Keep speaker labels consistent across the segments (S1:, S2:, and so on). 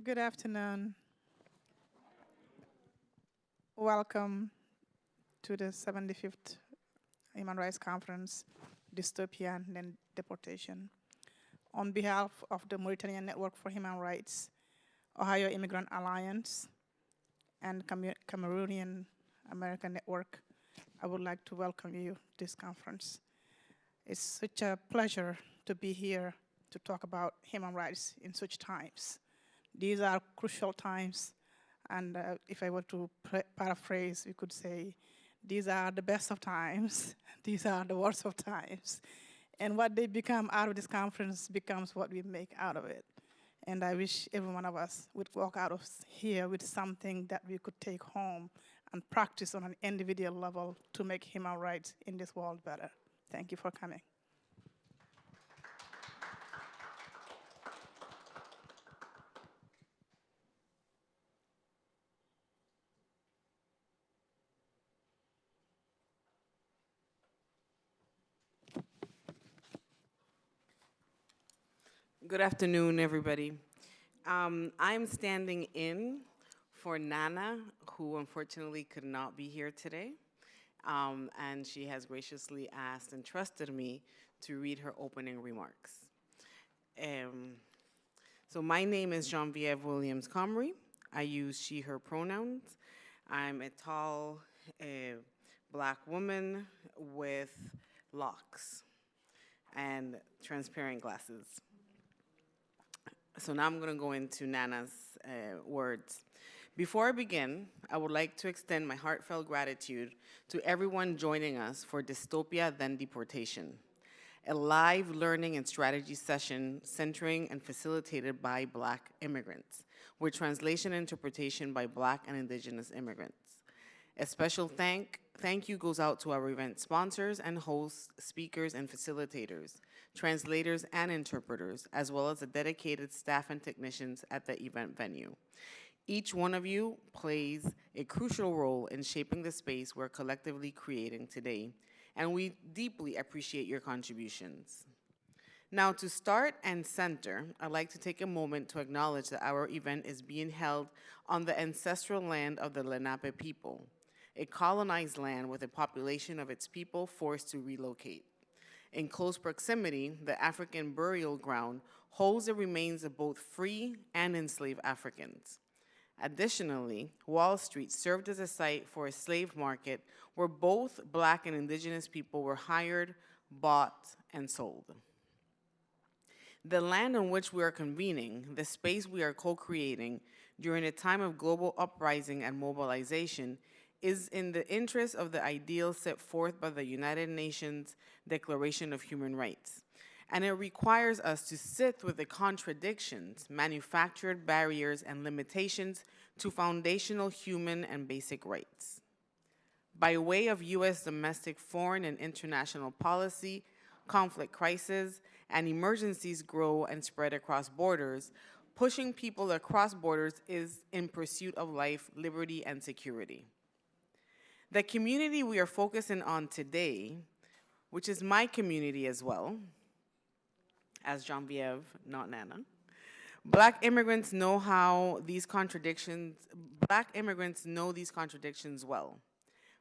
S1: Good afternoon. Welcome to the 75th Human Rights Conference, Dystopia and then Deportation. On behalf of the Mauritanian Network for Human Rights, Ohio Immigrant Alliance, and Cameroonian American Network, I would like to welcome you to this conference. It's such a pleasure to be here to talk about human rights in such times. These are crucial times, and if I were to paraphrase, we could say, these are the best of times, these are the worst of times. And what they become out of this conference becomes what we make out of it. And I wish every one of us would walk out of here with something that we could take home and practice on an individual level to make human rights in this world better. Thank you for coming.
S2: Good afternoon, everybody. I'm standing in for Nana, who unfortunately could not be here today. And she has graciously asked and trusted me to read her opening remarks. So my name is Janvieve Williams Comrie. I use she, her pronouns. I'm a tall black woman with locks and transparent glasses. So now I'm going to go into Nana's words. Before I begin, I would like to extend my heartfelt gratitude to everyone joining us for Dystopia, then Deportation, a live learning and strategy session centering and facilitated by Black immigrants, with translation and interpretation by Black and Indigenous immigrants. A special thank you goes out to our event sponsors and hosts, speakers and facilitators, translators and interpreters, as well as the dedicated staff and technicians at the event venue. Each one of you plays a crucial role in shaping the space we're collectively creating today, and we deeply appreciate your contributions. Now, to start and center, I'd like to take a moment to acknowledge that our event is being held on the ancestral land of the Lenape people, a colonized land with a population of its people forced to relocate. In close proximity, the African burial ground holds the remains of both free and enslaved Africans. Additionally, Wall Street served as a site for a slave market where both Black and Indigenous people were hired, bought, and sold. The land on which we are convening, the space we are co-creating during a time of global uprising and mobilization, is in the interest of the ideals set forth by the United Nations Declaration of Human Rights. And it requires us to sit with the contradictions, manufactured barriers, and limitations to foundational human and basic rights. By way of U.S. domestic, foreign, and international policy, conflict crises, and emergencies grow and spread across borders, pushing people across borders is in pursuit of life, liberty, and security. The community we are focusing on today, which is my community as well, as Janvieve, not Nana, Black immigrants know these contradictions well.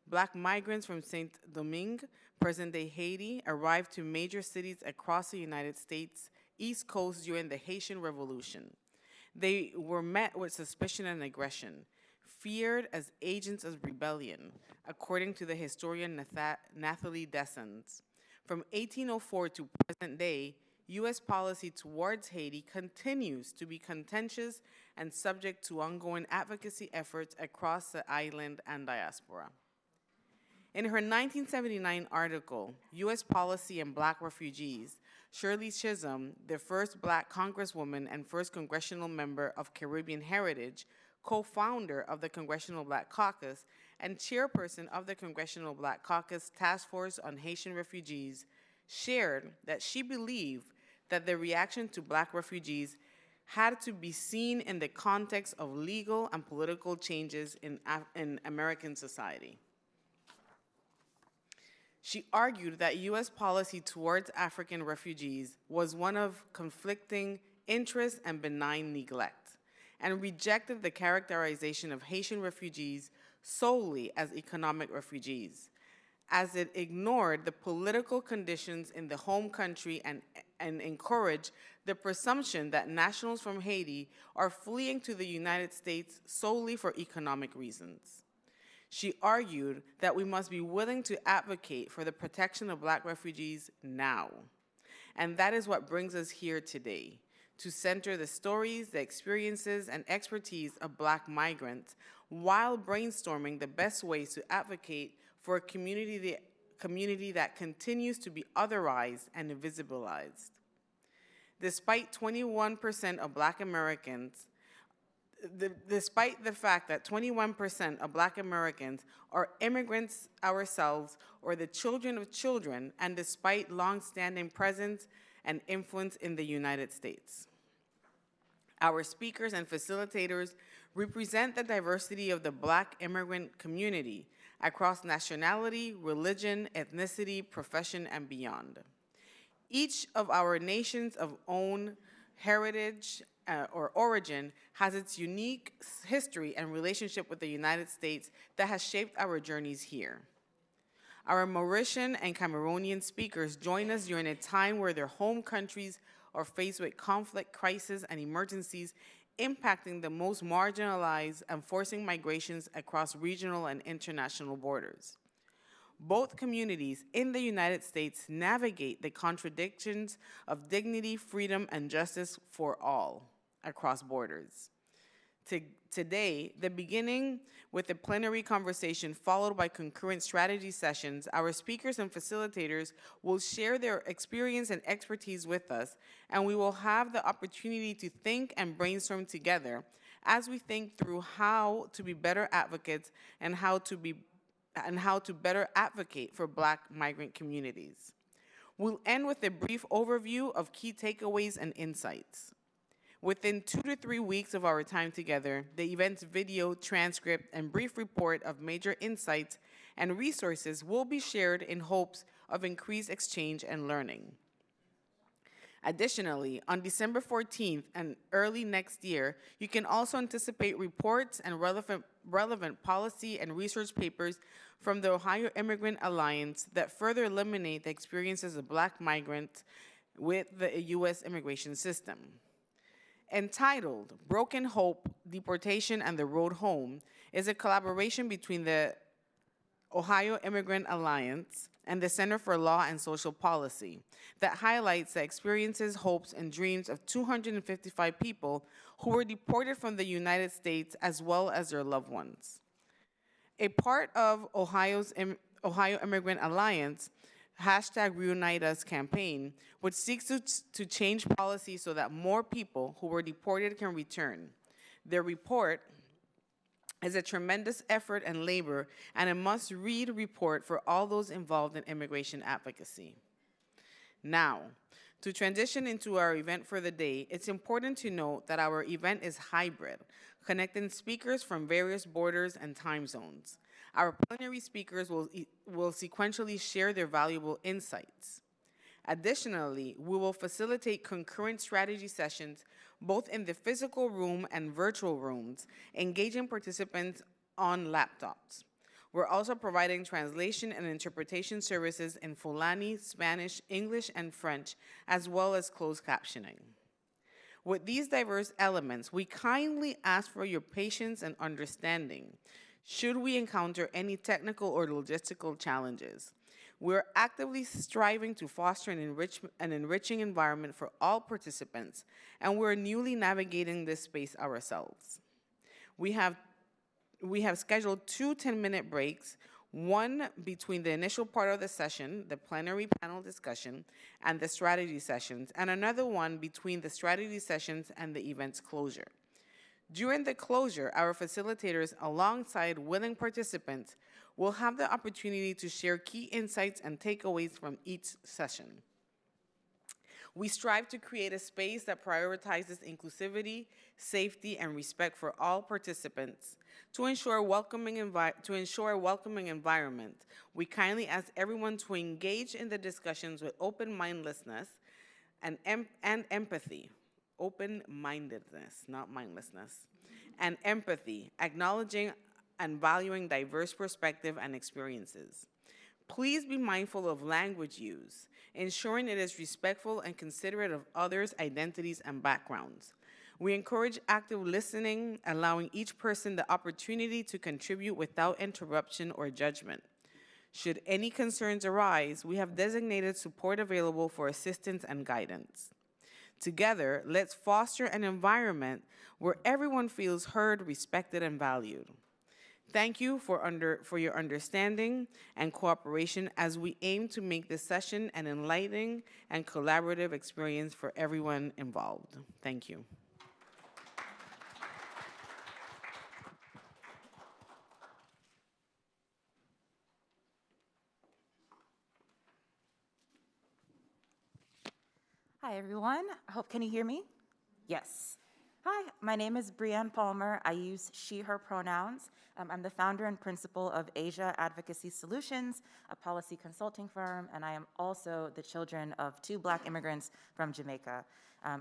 S2: Black migrants from Saint-Domingue, present-day Haiti, arrived to major cities across the United States East Coast during the Haitian Revolution. They were met with suspicion and aggression, feared as agents of rebellion, according to the historian Nathalie Dessens. From 1804 to present day, U.S. policy towards Haiti continues to be contentious and subject to ongoing advocacy efforts across the island and diaspora. In her 1979 article, U.S. Policy and Black Refugees, Shirley Chisholm, the first Black congresswoman and first congressional member of Caribbean heritage, co-founder of the Congressional Black Caucus and chairperson of the Congressional Black Caucus Task Force on Haitian Refugees, shared that she believed that the reaction to Black refugees had to be seen in the context of legal and political changes in American society. She argued that U.S. policy towards African refugees was one of conflicting interest and benign neglect, and rejected the characterization of Haitian refugees solely as economic refugees, as it ignored the political conditions in the home country and encouraged the presumption that nationals from Haiti are fleeing to the United States solely for economic reasons. She argued that we must be willing to advocate for the protection of Black refugees now. And that is what brings us here today, to center the stories, the experiences, and expertise of Black migrants while brainstorming the best ways to advocate for a community that continues to be otherized and invisibilized. Despite 21% of Black Americans, despite the fact that 21% of Black Americans are immigrants ourselves or the children of children, and despite long-standing presence and influence in the United States. Our speakers and facilitators represent the diversity of the Black immigrant community across nationality, religion, ethnicity, profession, and beyond. Each of our nations of own heritage or origin has its unique history and relationship with the United States that has shaped our journeys here. Our Mauritian and Cameroonian speakers join us during a time where their home countries are faced with conflict, crisis, and emergencies impacting the most marginalized and forcing migrations across regional and international borders. Both communities in the United States navigate the contradictions of dignity, freedom, and justice for all across borders. Today, the beginning with a plenary conversation followed by concurrent strategy sessions, our speakers and facilitators will share their experience and expertise with us, and we will have the opportunity to think and brainstorm together as we think through how to be better advocates and how to better advocate for Black migrant communities. We'll end with a brief overview of key takeaways and insights. Within 2 to 3 weeks of our time together, the event's video, transcript, and brief report of major insights and resources will be shared in hopes of increased exchange and learning. Additionally, on December 14th and early next year, you can also anticipate reports and relevant policy and research papers from the Ohio Immigrant Alliance that further illuminate the experiences of Black migrants with the U.S. immigration system. Entitled Broken Hope, Deportation, and the Road Home is a collaboration between the Ohio Immigrant Alliance and the Center for Law and Social Policy that highlights the experiences, hopes, and dreams of 255 people who were deported from the United States as well as their loved ones. A part of Ohio Immigrant Alliance #ReUniteUs campaign, which seeks to change policy so that more people who were deported can return. Their report is a tremendous effort and labor and a must-read report for all those involved in immigration advocacy. Now, to transition into our event for the day, it's important to note that our event is hybrid, connecting speakers from various borders and time zones. Our plenary speakers will sequentially share their valuable insights. Additionally, we will facilitate concurrent strategy sessions both in the physical room and virtual rooms, engaging participants on laptops. We're also providing translation and interpretation services in Fulani, Spanish, English, and French, as well as closed captioning. With these diverse elements, we kindly ask for your patience and understanding should we encounter any technical or logistical challenges. We're actively striving to foster an enriching environment for all participants, and we're newly navigating this space ourselves. We have scheduled 2 10-minute breaks, one between the initial part of the session, the plenary panel discussion, and the strategy sessions, and another one between the strategy sessions and the event's closure. During the closure, our facilitators, alongside willing participants, will have the opportunity to share key insights and takeaways from each session. We strive to create a space that prioritizes inclusivity, safety, and respect for all participants. To ensure a welcoming environment, we kindly ask everyone to engage in the discussions with open-mindedness and empathy. open-mindedness, not mindlessness, and empathy, acknowledging and valuing diverse perspectives and experiences. Please be mindful of language use, ensuring it is respectful and considerate of others' identities and backgrounds. We encourage active listening, allowing each person the opportunity to contribute without interruption or judgment. Should any concerns arise, we have designated support available for assistance and guidance. Together, let's foster an environment where everyone feels heard, respected, and valued. Thank you for your understanding and cooperation as we aim to make this session an enlightening and collaborative experience for everyone involved. Thank you.
S3: Hi, everyone. Can you hear me? Yes. Hi, my name is Breanne Palmer. I use she, her pronouns. I'm the founder and principal of Asia Advocacy Solutions, a policy consulting firm, and I am also the children of 2 Black immigrants from Jamaica.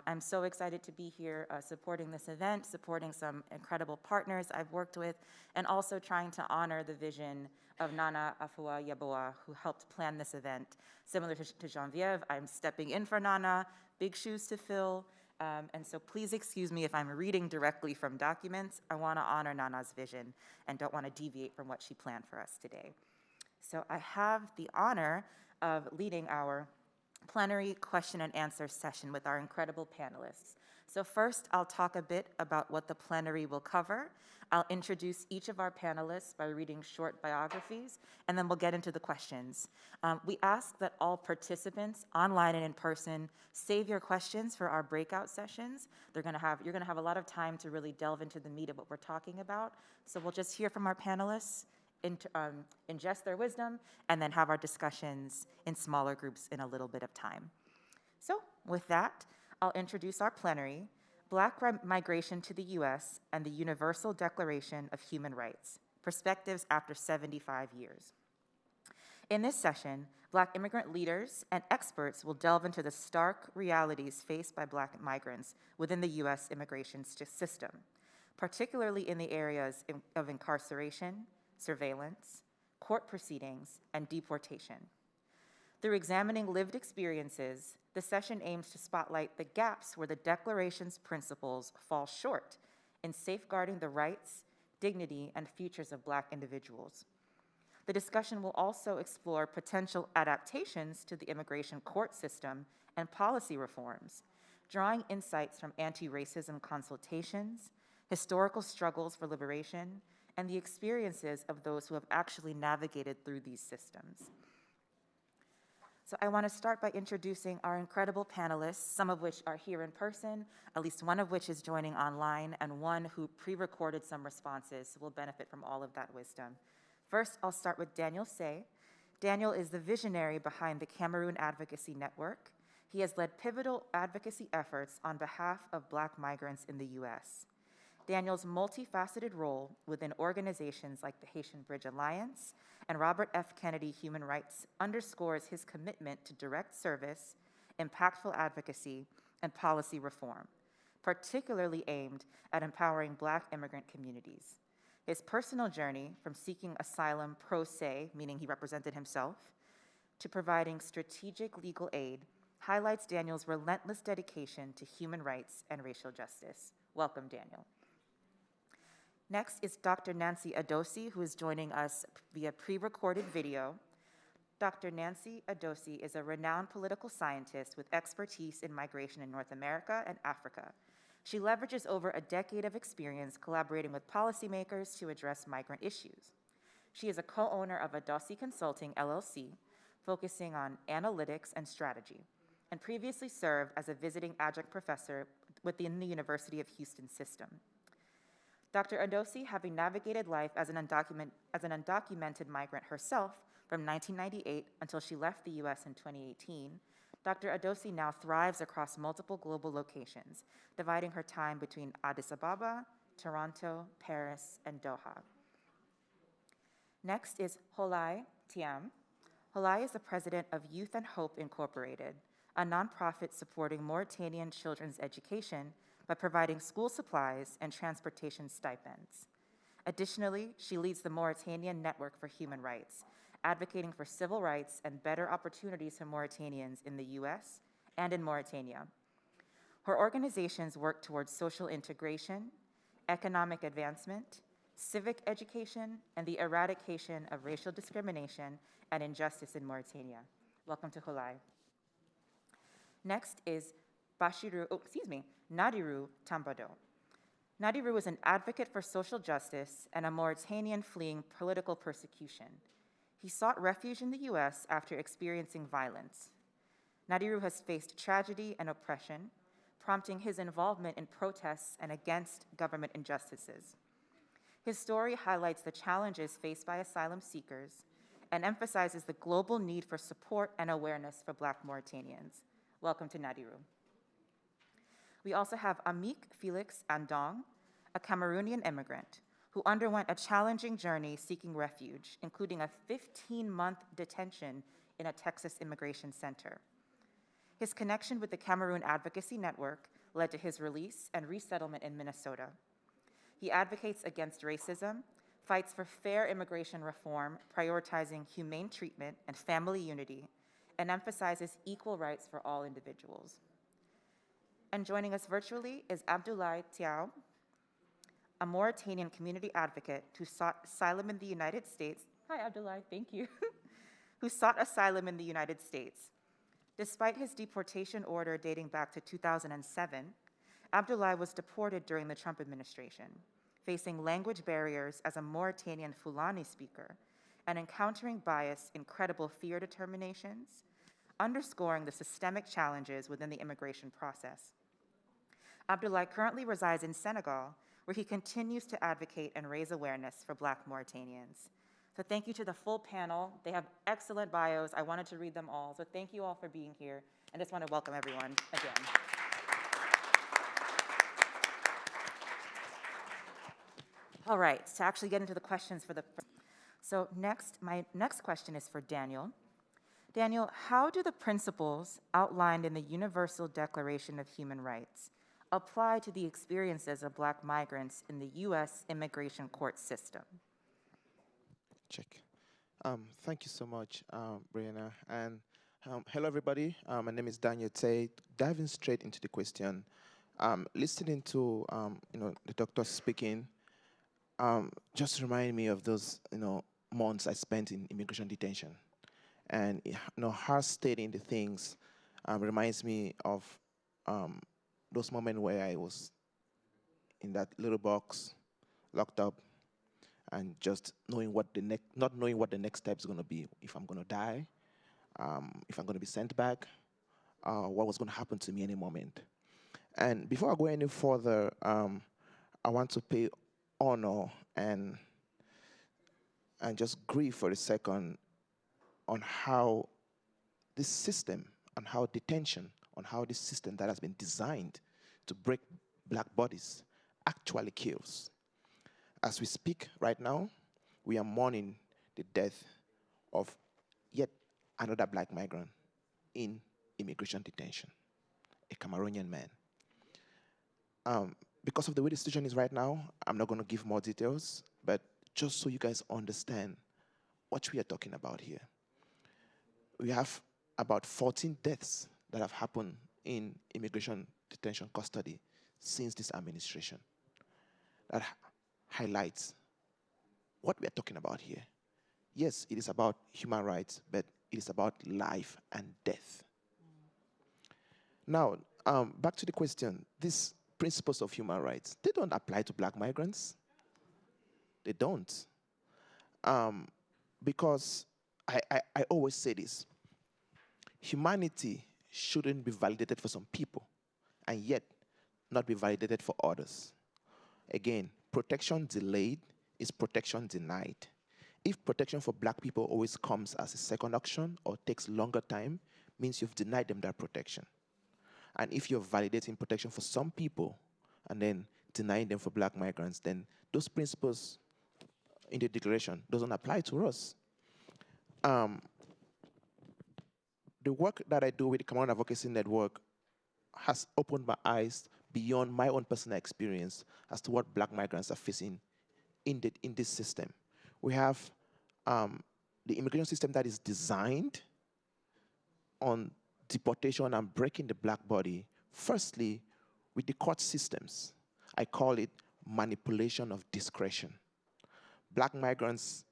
S3: I'm so excited to be here supporting this event, supporting some incredible partners I've worked with, and also trying to honor the vision of Nana Afua Yeboah, who helped plan this event. Similar to Janvieve, I'm stepping in for Nana, big shoes to fill, and so please excuse me if I'm reading directly from documents. I want to honor Nana's vision and don't want to deviate from what she planned for us today. So I have the honor of leading our plenary question and answer session with our incredible panelists. So first, I'll talk a bit about what the plenary will cover. I'll introduce each of our panelists by reading short biographies, and then we'll get into the questions. We ask that all participants, online and in person, save your questions for our breakout sessions. You're gonna have a lot of time to really delve into the meat of what we're talking about. So we'll just hear from our panelists, ingest their wisdom, and then have our discussions in smaller groups in a little bit of time. So with that, I'll introduce our plenary, Black Migration to the U.S. and the Universal Declaration of Human Rights, Perspectives After 75 Years. In this session, Black immigrant leaders and experts will delve into the stark realities faced by Black migrants within the U.S. immigration system, particularly in the areas of incarceration, surveillance, court proceedings, and deportation. Through examining lived experiences, the session aims to spotlight the gaps where the Declaration's principles fall short in safeguarding the rights, dignity, and futures of Black individuals. The discussion will also explore potential adaptations to the immigration court system and policy reforms, drawing insights from anti-racism consultations, historical struggles for liberation, and the experiences of those who have actually navigated through these systems. So I want to start by introducing our incredible panelists, some of which are here in person, at least one of which is joining online, and one who pre-recorded some responses, so will benefit from all of that wisdom. First, I'll start with Daniel Say. Daniel is the visionary behind the Cameroon Advocacy Network. He has led pivotal advocacy efforts on behalf of Black migrants in the U.S. Daniel's multifaceted role within organizations like the Haitian Bridge Alliance and Robert F. Kennedy Human Rights underscores his commitment to direct service, impactful advocacy, and policy reform, particularly aimed at empowering Black immigrant communities. His personal journey from seeking asylum pro se, meaning he represented himself, to providing strategic legal aid highlights Daniel's relentless dedication to human rights and racial justice. Welcome, Daniel. Next is Dr. Nancy Adossi, who is joining us via pre-recorded video. Dr. Nancy Adossi is a renowned political scientist with expertise in migration in North America and Africa. She leverages over a decade of experience collaborating with policymakers to address migrant issues. She is a co-owner of Adossi Consulting, LLC, focusing on analytics and strategy, and previously served as a visiting adjunct professor within the University of Houston system. Dr. Adossi, having navigated life as an undocumented migrant herself from 1998 until she left the US in 2018, Dr. Adossi now thrives across multiple global locations, dividing her time between Addis Ababa, Toronto, Paris, and Doha. Next is Houleye Thiam. Houleye is the president of Youth and Hope Incorporated, a nonprofit supporting Mauritanian children's education by providing school supplies and transportation stipends. Additionally, she leads the Mauritanian Network for Human Rights, advocating for civil rights and better opportunities for Mauritanians in the US and in Mauritania. Her organizations work towards social integration, economic advancement, civic education, and the eradication of racial discrimination and injustice in Mauritania. Welcome to Houleye. Next is Nadirou Tambado. Nadirou is an advocate for social justice and a Mauritanian fleeing political persecution. He sought refuge in the US after experiencing violence. Nadirou has faced tragedy and oppression, prompting his involvement in protests and against government injustices. His story highlights the challenges faced by asylum seekers and emphasizes the global need for support and awareness for Black Mauritanians. Welcome to Nadirou. We also have Felix Andong, a Cameroonian immigrant who underwent a challenging journey seeking refuge, including a 15-month detention in a Texas immigration center. His connection with the Cameroon Advocacy Network led to his release and resettlement in Minnesota. He advocates against racism, fights for fair immigration reform, prioritizing humane treatment and family unity, and emphasizes equal rights for all individuals. And joining us virtually is Houleye Thiam, a Mauritanian community advocate who sought asylum in the United States. Hi, Abdoulaye, thank you. Who sought asylum in the United States. Despite his deportation order dating back to 2007, Abdoulaye was deported during the Trump administration, facing language barriers as a Mauritanian Fulani speaker and encountering bias in credible fear determinations, underscoring the systemic challenges within the immigration process. Abdoulaye currently resides in Senegal, where he continues to advocate and raise awareness for Black Mauritanians. So thank you to the full panel. They have excellent bios. I wanted to read them all. So thank you all for being here. I just want to welcome everyone again. All right, to actually get into the questions for my next question is for Daniel. Daniel, how do the principles outlined in the Universal Declaration of Human Rights apply to the experiences of Black migrants in the US immigration court system?
S4: Check. Thank you so much, Breanne. And hello, everybody. My name is Daniel Tate. Diving straight into the question, listening to the doctor speaking, just remind me of those months I spent in immigration detention, and her stating the things reminds me of those moments where I was in that little box, locked up, and just not knowing what the next step is going to be. If I'm going to die, if I'm going to be sent back, what was going to happen to me any moment. And before I go any further, I want to pay honor and just grieve for a second on how this system, on how detention, on how this system that has been designed to break Black bodies actually kills. As we speak right now, we are mourning the death of yet another Black migrant in immigration detention, a Cameroonian man. Because of the way the situation is right now, I'm not going to give more details, but just so you guys understand what we are talking about here. We have about 14 deaths that have happened in immigration detention custody since this administration. That highlights what we are talking about here. Yes, it is about human rights, but it is about life and death. Now, back to the question. These principles of human rights, they don't apply to Black migrants. They don't. Because I always say this. Humanity shouldn't be validated for some people, and yet not be validated for others. Again, protection delayed is protection denied. If protection for Black people always comes as a second option or takes longer time, means you've denied them that protection. And if you're validating protection for some people and then denying them for Black migrants, then those principles in the declaration doesn't apply to us. The the work that I do with the Cameroon Advocacy Network has opened my eyes beyond my own personal experience as to what black migrants are facing in this system. We have the immigration system that is designed on deportation and breaking the black body, firstly, with the court systems. I call it manipulation of discretion. Black migrants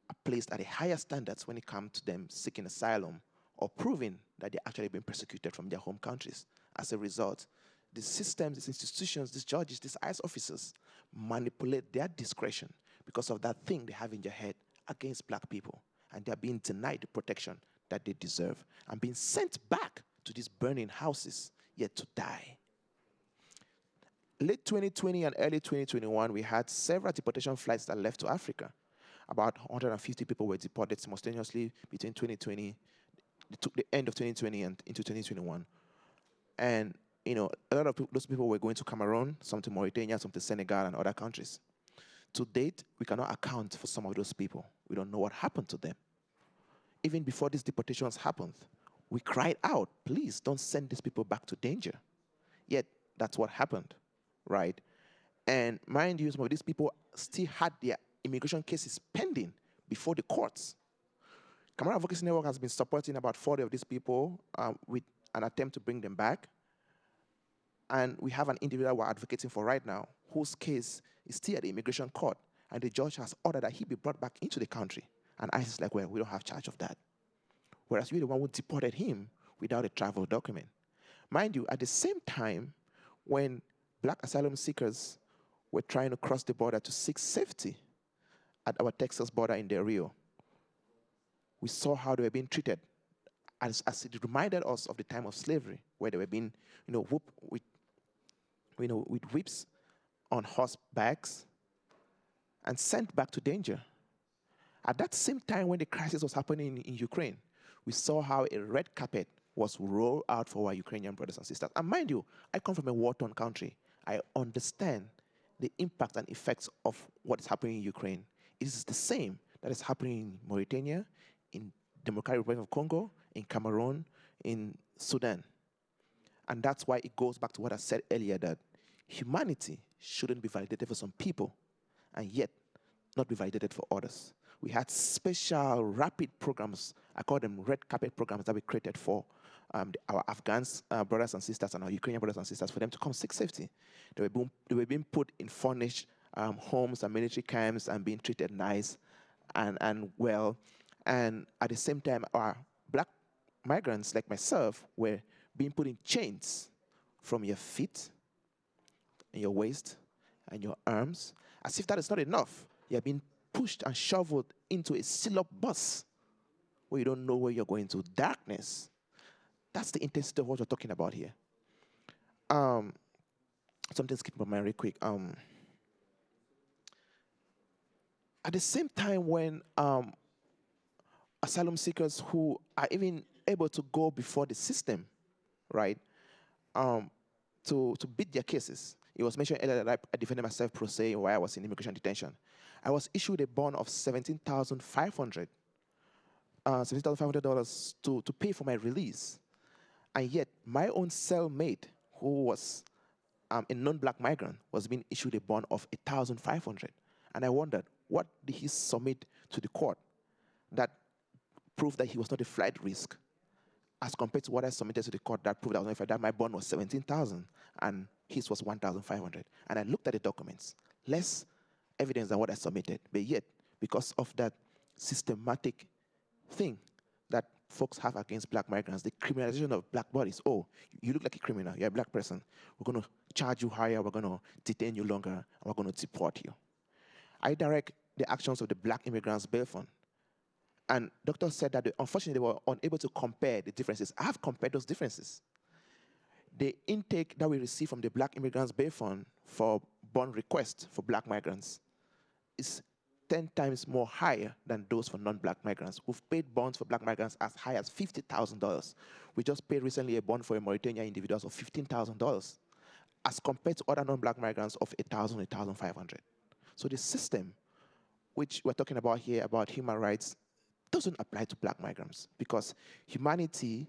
S4: are placed at a higher standards when it comes to them seeking asylum or proving that they're actually being persecuted from their home countries. As a result, the systems, these institutions, these judges, these ICE officers manipulate their discretion because of that thing they have in their head against black people. And they're being denied the protection that they deserve and being sent back to these burning houses yet to die. Late 2020 and early 2021, we had several deportation flights that left to Africa. About 150 people were deported simultaneously between 2020, the end of 2020 and into 2021. And a lot of those people were going to Cameroon, some to Mauritania, some to Senegal and other countries. To date, we cannot account for some of those people. We don't know what happened to them. Even before these deportations happened, we cried out, please don't send these people back to danger. Yet, that's what happened, right? And mind you, some of these people still had their immigration cases pending before the courts. Cameroon Advocacy Network has been supporting about 40 of these people with an attempt to bring them back. And we have an individual we're advocating for right now whose case is still at the immigration court, and the judge has ordered that he be brought back into the country. And ICE is like, well, we don't have charge of that. Whereas we're the one who deported him without a travel document. Mind you, at the same time, when black asylum seekers were trying to cross the border to seek safety at our Texas border in Del Rio, we saw how they were being treated as it reminded us of the time of slavery, where they were being, whooped with whips on horsebacks and sent back to danger. At that same time when the crisis was happening in Ukraine, we saw how a red carpet was rolled out for our Ukrainian brothers and sisters. And mind you, I come from a war-torn country. I understand the impact and effects of what is happening in Ukraine. It is the same that is happening in Mauritania, in Democratic Republic of Congo, in Cameroon, in Sudan. And that's why it goes back to what I said earlier, that humanity shouldn't be validated for some people and yet not be validated for others. We had special rapid programs, I call them red carpet programs, that we created for our Afghan brothers and sisters and our Ukrainian brothers and sisters for them to come seek safety. They were being put in furnished homes and military camps and being treated nice and well. And at the same time, our black migrants like myself were being put in chains from your feet and your waist and your arms. As if that is not enough, you're being pushed and shoveled into a seal-up bus where you don't know where you're going to. Darkness. That's the intensity of what we're talking about here. Something skipped my mind real quick. At the same time when asylum seekers who are even able to go before the system, right, to beat their cases. It was mentioned earlier that I defended myself pro se while I was in immigration detention. I was issued a bond of $17,500 to pay for my release. And yet, my own cellmate, who was a non-black migrant, was being issued a bond of $1,500. And I wondered, what did he submit to the court that proved that he was not a flight risk, as compared to what I submitted to the court that proved that my bond was $17,000 and his was $1,500. And I looked at the documents, less evidence than what I submitted, but yet, because of that systematic thing that folks have against black migrants, the criminalization of black bodies. Oh, you look like a criminal, you're a black person. We're going to charge you higher, we're going to detain you longer, and we're going to deport you. I direct the actions of the Black Immigrants Bail Fund. And doctors said that unfortunately they were unable to compare the differences. I have compared those differences. The intake that we receive from the Black Immigrants Bail Fund for bond requests for black migrants is 10 times more higher than those for non-black migrants. We've paid bonds for black migrants as high as $50,000. We just paid recently a bond for a Mauritanian individual of $15,000, as compared to other non-black migrants of $1,000, $1,500. So the system, which we're talking about here, about human rights, doesn't apply to black migrants because humanity,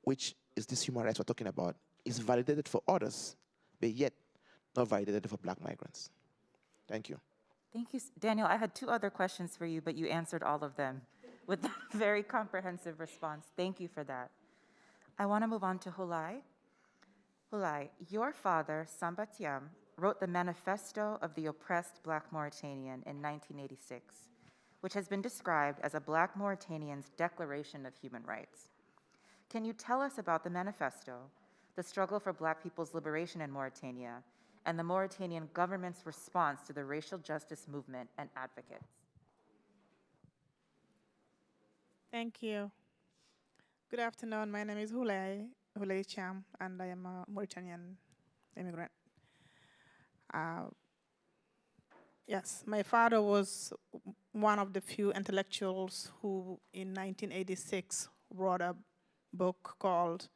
S4: which is this human rights we're talking about, is validated for others, but yet not validated for black migrants. Thank you.
S3: Thank you, Daniel. I had 2 other questions for you, but you answered all of them with a very comprehensive response. Thank you for that. I want to move on to Houleye. Houleye, your father, Samba Thiam, wrote the Manifesto of the Oppressed Black Mauritanian in 1986, which has been described as a Black Mauritanian's Declaration of Human Rights. Can you tell us about the manifesto, the struggle for Black people's liberation in Mauritania, and the Mauritanian government's response to the racial justice movement and advocates?
S1: Thank you. Good afternoon. My name is Houleye Thiam, and I am a Mauritanian immigrant. Yes, my father was one of the few intellectuals who, in 1986, wrote a book called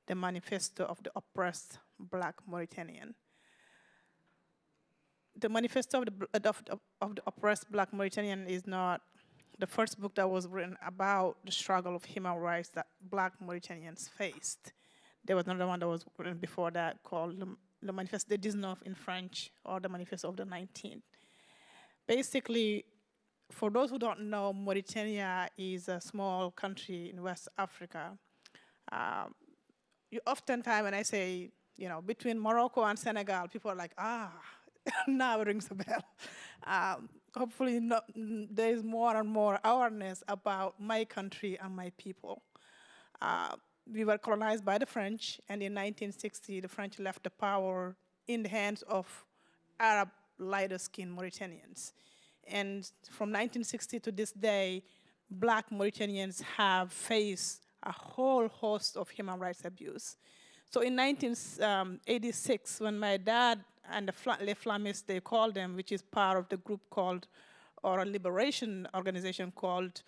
S1: The Manifesto of the Oppressed Black Mauritanian. The Manifesto of the Oppressed Black Mauritanian is not the first book that was written about the struggle of human rights that Black Mauritanians faced. There was another one that was written before that called Le Manifeste des 19 in French, or the Manifesto of the 19th. Basically, for those who don't know, Mauritania is a small country in West Africa. You often find when I say, between Morocco and Senegal, people are like, now it rings a bell. Hopefully there is more and more awareness about my country and my people. We were colonized by the French, and in 1960, the French left the power in the hands of Arab lighter-skinned Mauritanians. And from 1960 to this day, Black Mauritanians have faced a whole host of human rights abuse. So in 1986, when my dad and the Les Flammistes, they called them, which is part of the group called, or a liberation organization called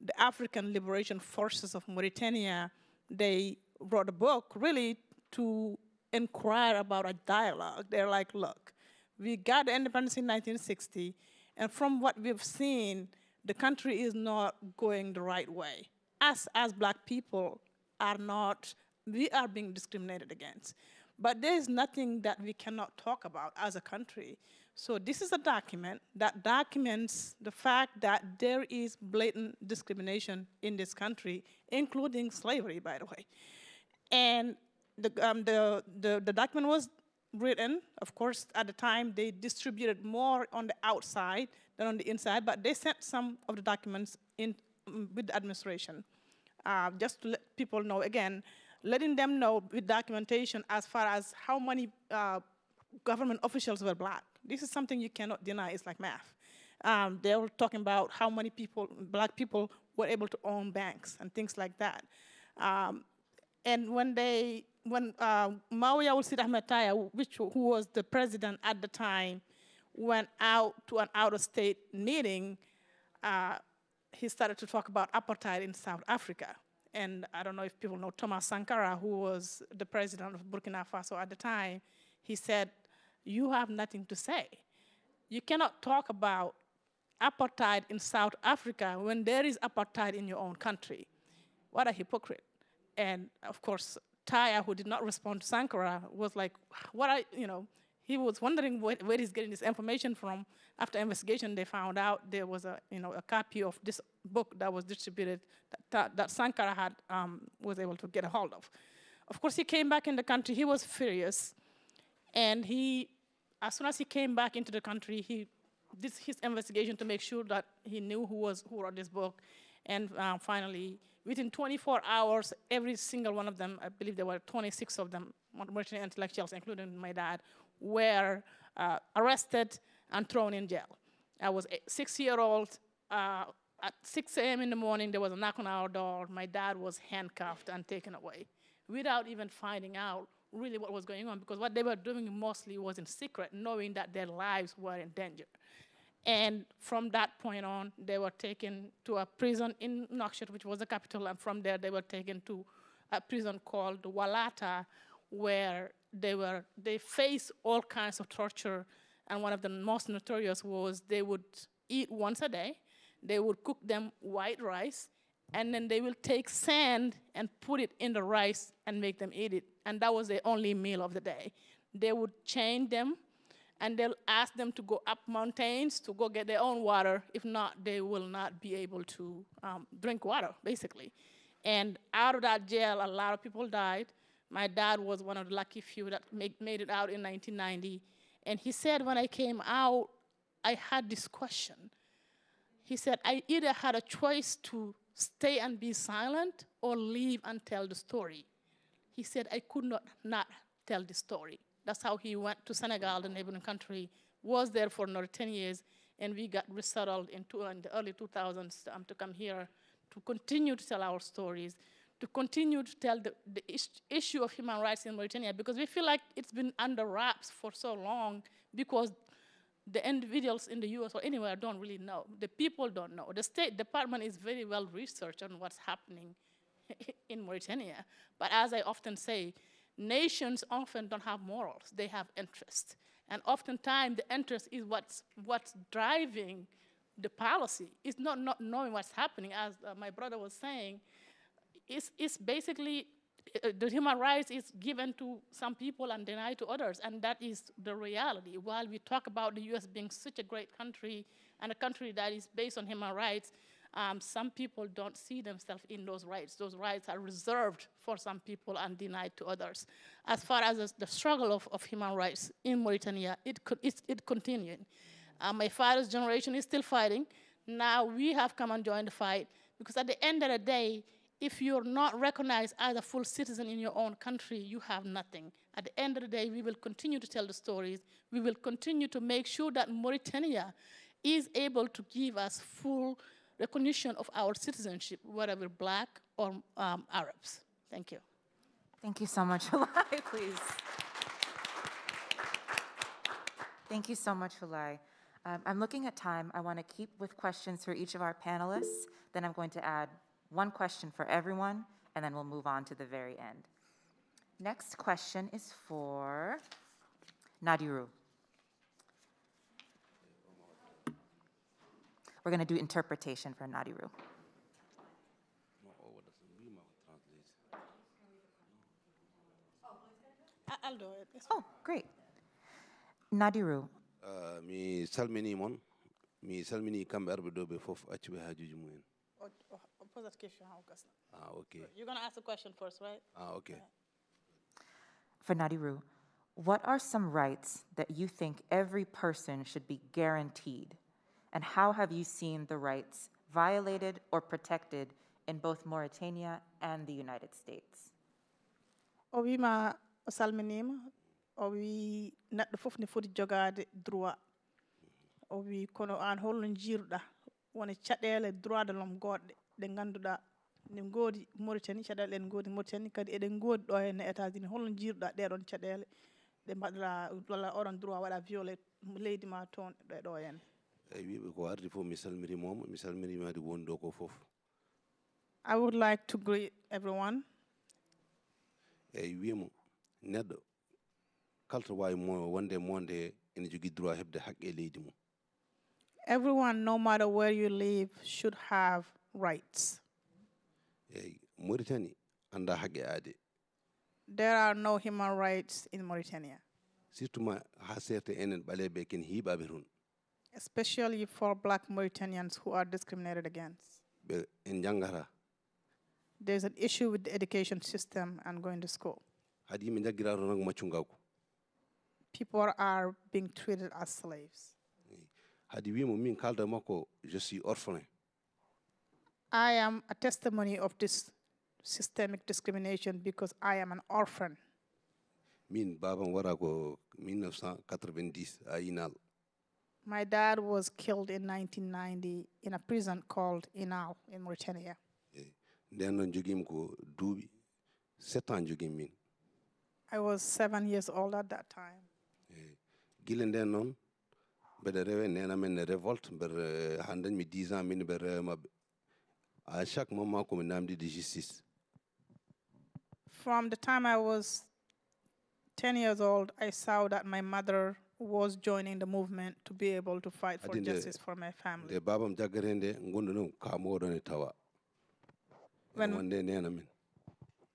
S1: the African Liberation Forces of Mauritania, they wrote a book really to inquire about a dialogue. They're like, look, we got the independence in 1960, and from what we've seen, the country is not going the right way. Us, as Black people, we are being discriminated against. But there is nothing that we cannot talk about as a country. So this is a document that documents the fact that there is blatant discrimination in this country, including slavery, by the way. And the document was written, of course, at the time, they distributed more on the outside than on the inside, but they sent some of the documents in with the administration, just to let people know, again, letting them know with documentation as far as how many government officials were Black. This is something you cannot deny, it's like math. They were talking about how many Black people were able to own banks and things like that. And when Maouya Ould Ahmed Taya, who was the president at the time, went out to an out-of-state meeting, he started to talk about apartheid in South Africa. And I don't know if people know Thomas Sankara, who was the president of Burkina Faso at the time. He said, you have nothing to say. You cannot talk about apartheid in South Africa when there is apartheid in your own country. What a hypocrite. And of course, Taya, who did not respond to Sankara, was like, he was wondering where he's getting this information from. After investigation, they found out there was a copy of this book that was distributed that Sankara was able to get a hold of. Of course, he came back in the country. He was furious, and as soon as he came back into the country, he did his investigation to make sure that he knew who wrote this book, and finally, within 24 hours, every single one of them, I believe there were 26 of them, Mauritanian intellectuals, including my dad, were arrested and thrown in jail. I was a 6-year-old. At 6 a.m. in the morning, there was a knock on our door. My dad was handcuffed and taken away without even finding out really what was going on, because what they were doing mostly was in secret, knowing that their lives were in danger. And from that point on, they were taken to a prison in Nouakchott, which was the capital, and from there they were taken to a prison called Walata, where they faced all kinds of torture, and one of the most notorious was they would eat once a day.
S5: They would cook them white rice, and then they will take sand and put it in the rice and make them eat it. And that was their only meal of the day. They would chain them, and they'll ask them to go up mountains to go get their own water. If not, they will not be able to drink water, basically. And out of that jail, a lot of people died. My dad was one of the lucky few that made it out in 1990. And he said, when I came out, I had this question. He said, I either had a choice to stay and be silent or leave and tell the story. He said, I could not tell the story. That's how he went to Senegal, the neighboring country, was there for another 10 years, and we got resettled in the early 2000s to come here to continue to tell our stories, to continue to tell the issue of human rights in Mauritania, because we feel like it's been under wraps for so long because the individuals in the US or anywhere don't really know. The people don't know. The State Department is very well researched on what's happening in Mauritania. But as I often say, nations often don't have morals, they have interest. And oftentimes the interest is what's driving the policy. It's not knowing what's happening, as my brother was saying. It's basically, the human rights is given to some people and denied to others, and that is the reality. While we talk about the US being such a great country and a country that is based on human rights, some people don't see themselves in those rights. Those rights are reserved for some people and denied to others. As far as the struggle of human rights in Mauritania, it continued. My father's generation is still fighting. Now we have come and joined the fight, because at the end of the day, if you're not recognized as a full citizen in your own country, you have nothing. At the end of the day, we will continue to tell the stories. We will continue to make sure that Mauritania is able to give us full recognition of our citizenship, whether we're Black or Arabs. Thank you.
S3: Thank you so much, Houleye, please. Thank you so much, Houleye. I'm looking at time. I want to keep with questions for each of our panelists. Then I'm going to add one question for everyone, and then we'll move on to the very end. Next question is for Nadiru. We're going to do interpretation for Nadiru.
S1: I'll do it.
S3: Oh, great. Nadiru.
S6: Mi salmini mon, mi salmini kambe arbe dobe fof acci be hajuji mumen.
S1: Pose that question.
S6: Okay.
S1: You're going to ask the question first, right?
S6: Okay.
S3: For Nadiru, what are some rights that you think every person should be guaranteed? And how have you seen the rights violated or protected in both Mauritania and the United States?
S1: O wima o salminima, o wi neɗɗo fof ne foti jogade droit. O wi kono an holno jiiruɗa woni caɗele droit de l'homme goɗɗe ɗe ganduɗa ne goodi Mauritanie, caɗele ɗen goodi Mauritanie, kadi eɗen goodi ɗo henne États-Unis. Holno jiiruɗa ɗeɗon caɗele ɗe mbaɗɗa walla oɗon droit waɗa violé leydi ma toon ɗo henne?
S6: Wiɓe ko ardi fof mi salmiri mom, mi salmiri madi wondo ko fof.
S1: I would like to greet everyone.
S6: Wimo neɗɗo kalto wawi wonde monde ene jogui droit hebde haqqe leydi mum.
S1: Everyone, no matter where you live, should have rights.
S6: Mauritanie anda haqqe aade.
S1: There are no human rights in Mauritania.
S6: Surtout ma ha serte enen ɓaleɓe ken hiiɓaɓe toon.
S1: Especially for Black Mauritanians who are discriminated against.
S6: Ɓe en jangata.
S1: There's an issue with the education system and going to school.
S6: Hadi yimɓe jaggira toon nak maccu ngako.
S1: People are being treated as slaves.
S6: Hadi wimo min kalda makko je suis orphelin.
S1: I am a testimony of this systemic discrimination because I am an orphan.
S6: Min babam wara ko 1990 a Inal.
S1: My dad was killed in 1990 in a prison called Inal in Mauritania.
S6: Nden non jogimi ko duuɓi 7 ans jogimi min.
S1: I was 7 years old at that time.
S6: Gila nden non mbeɗa rewe nena men ne révolte mbeɗa ha dañmi 10 ans min mbeɗa rewe mabɓe. À chaque moment komi namdi de justice.
S1: From the time I was 10 years old, I saw that my mother was joining the movement to be able to fight for
S6: Adinde-
S1: justice for my family.
S6: de babam jagarende ngondo no kamo ne tawa
S1: When-
S6: wonde nena min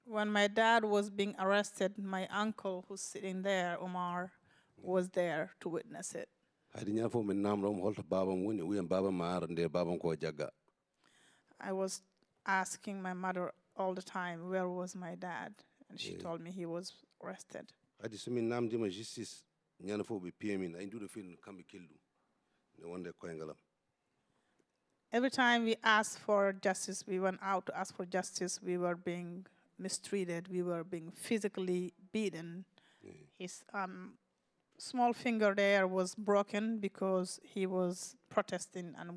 S1: When my dad was being arrested, my uncle, who's sitting there, Omar, was there to witness it.
S6: hadi nya fo min namrom holto babam woni wiyan babam ma arande babam ko jagga
S1: I was asking my mother all the time, where was my dad? And she told me he was arrested.
S6: hadi so min namdima justice nyana fo be piyemin ay ndudo fin kambe keldu ne wonde koyngalam
S1: Every time we asked for justice, we went out to ask for justice, we were being mistreated, we were being physically beaten. His small finger there was broken because he was protesting and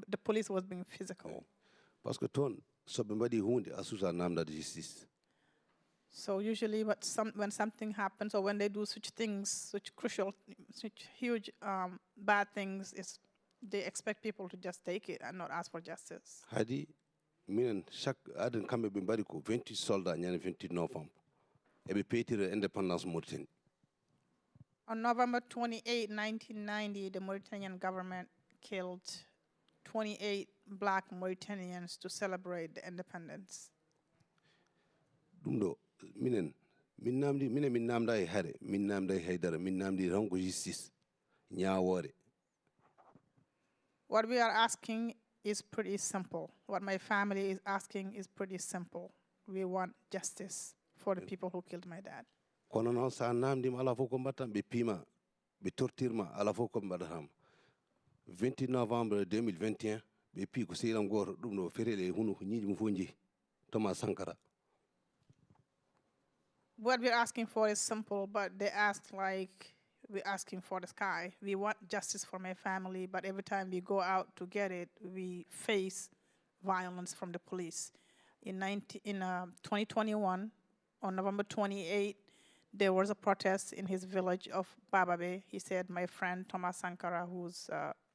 S1: the police was being physical.
S6: parce que ton so be mbadi hunde asusa namda justice
S1: So usually when something happens or when they do such things, such crucial, such huge bad things, they expect people to just take it and not ask for justice.
S6: hadi minen chaque aden kambe be mbadi ko 28 soldats nyane 28 novembre e be petire indépendance Mauritanie
S1: On November 28, 1990, the Mauritanian government killed 28 black Mauritanians to celebrate the independence.
S6: dum do minen min namda e hare min namda e haydara min namdi ranko justice nyaawore
S1: What we are asking is pretty simple. What my family is asking is pretty simple. We want justice for the people who killed my dad.
S6: kono noon sa namdima ala fof ko mbattan ɓe piima ɓe tortirma ala fof koɓe mbaɗatama 28 novembre 2021 ɓe pii ko sehilam goto ɗum ɗo ferele huno ko ñiiƴi mo fof jeeyi Thomas Sankara
S1: What we're asking for is simple, but they ask like we're asking for the sky. We want justice for my family, but every time we go out to get it, we face violence from the police. In 2021, on November 28, there was a protest in his village of Bababe. He said my friend Thomas Sankara, who's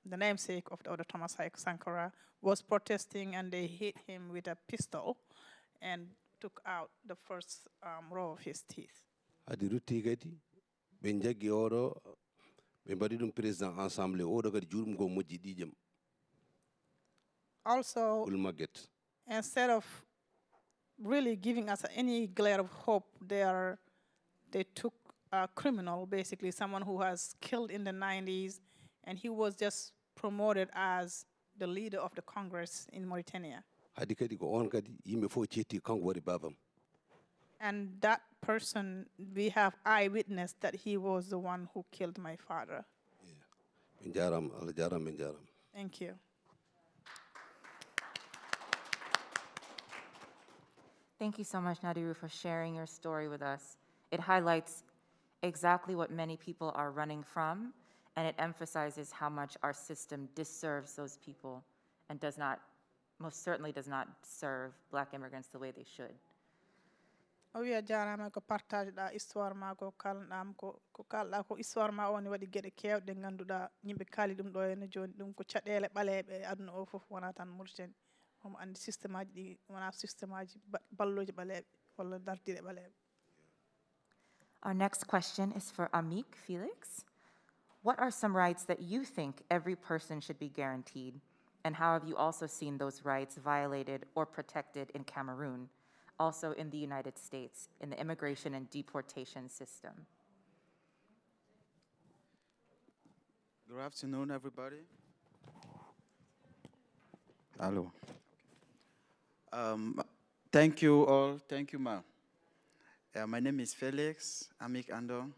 S1: the namesake of the other Thomas Sankara, was protesting and they hit him with a pistol and took out the first row of his teeth.
S6: hadi rutti kadi ɓe jaggi oɗo ɓe mbaɗi ɗum président ensemble oɗo kadi juɗum ngo moƴƴi ɗiƴam
S1: Also,
S6: Ulmaget
S1: instead of really giving us any glare of hope, they took a criminal, basically someone who was killed in the 90s, and he was just promoted as the leader of the Congress in Mauritania.
S6: hadi kadi ko on kadi yimɓe fof cetti kanko waɗi babam
S1: And that person, we have eyewitness that he was the one who killed my father.
S6: ɓe jarama Allah jarama ɓe jarama
S1: Thank you.
S3: Thank you so much, Nadiru, for sharing your story with us. It highlights exactly what many people are running from, and it emphasizes how much our system disserves those people and most certainly does not serve Black immigrants the way they should.
S1: O wiya jarama ko partage ɗa histoire ma ko kalɗam ko kalɗa ko histoire ma on waɗi gueɗe kewɗe ganduɗa yimɓe kaali ɗum ɗo henne joni ɗum ko caɗele ɓaleɓe aduna o foof wona tan Mauritanie omo andi systéme aji ɗi wona systéme aji balloji ɓaleɓe walla dardiɗe ɓaleɓe.
S3: Our next question is for Amik Felix. What are some rights that you think every person should be guaranteed? And how have you also seen those rights violated or protected in Cameroon, also in the United States, in the immigration and deportation system?
S7: Good afternoon, everybody. Hello. Thank you all. Thank you, ma'am. My name is Felix Amik Ando.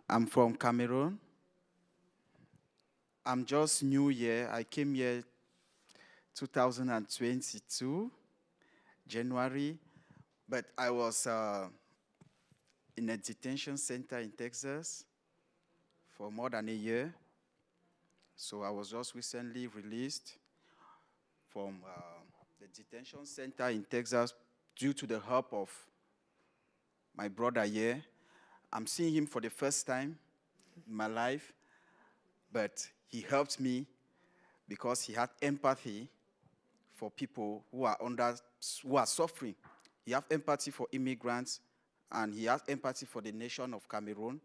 S7: I'm from Cameroon. I'm just new here. I came here 2022, January, but I was in a detention center in Texas for more than a year. So I was just recently released from the detention center in Texas due to the help of my brother here. I'm seeing him for the first time in my life, but he helped me because he had empathy for people who are suffering. He has empathy for immigrants and he has empathy for the nation of Cameroon.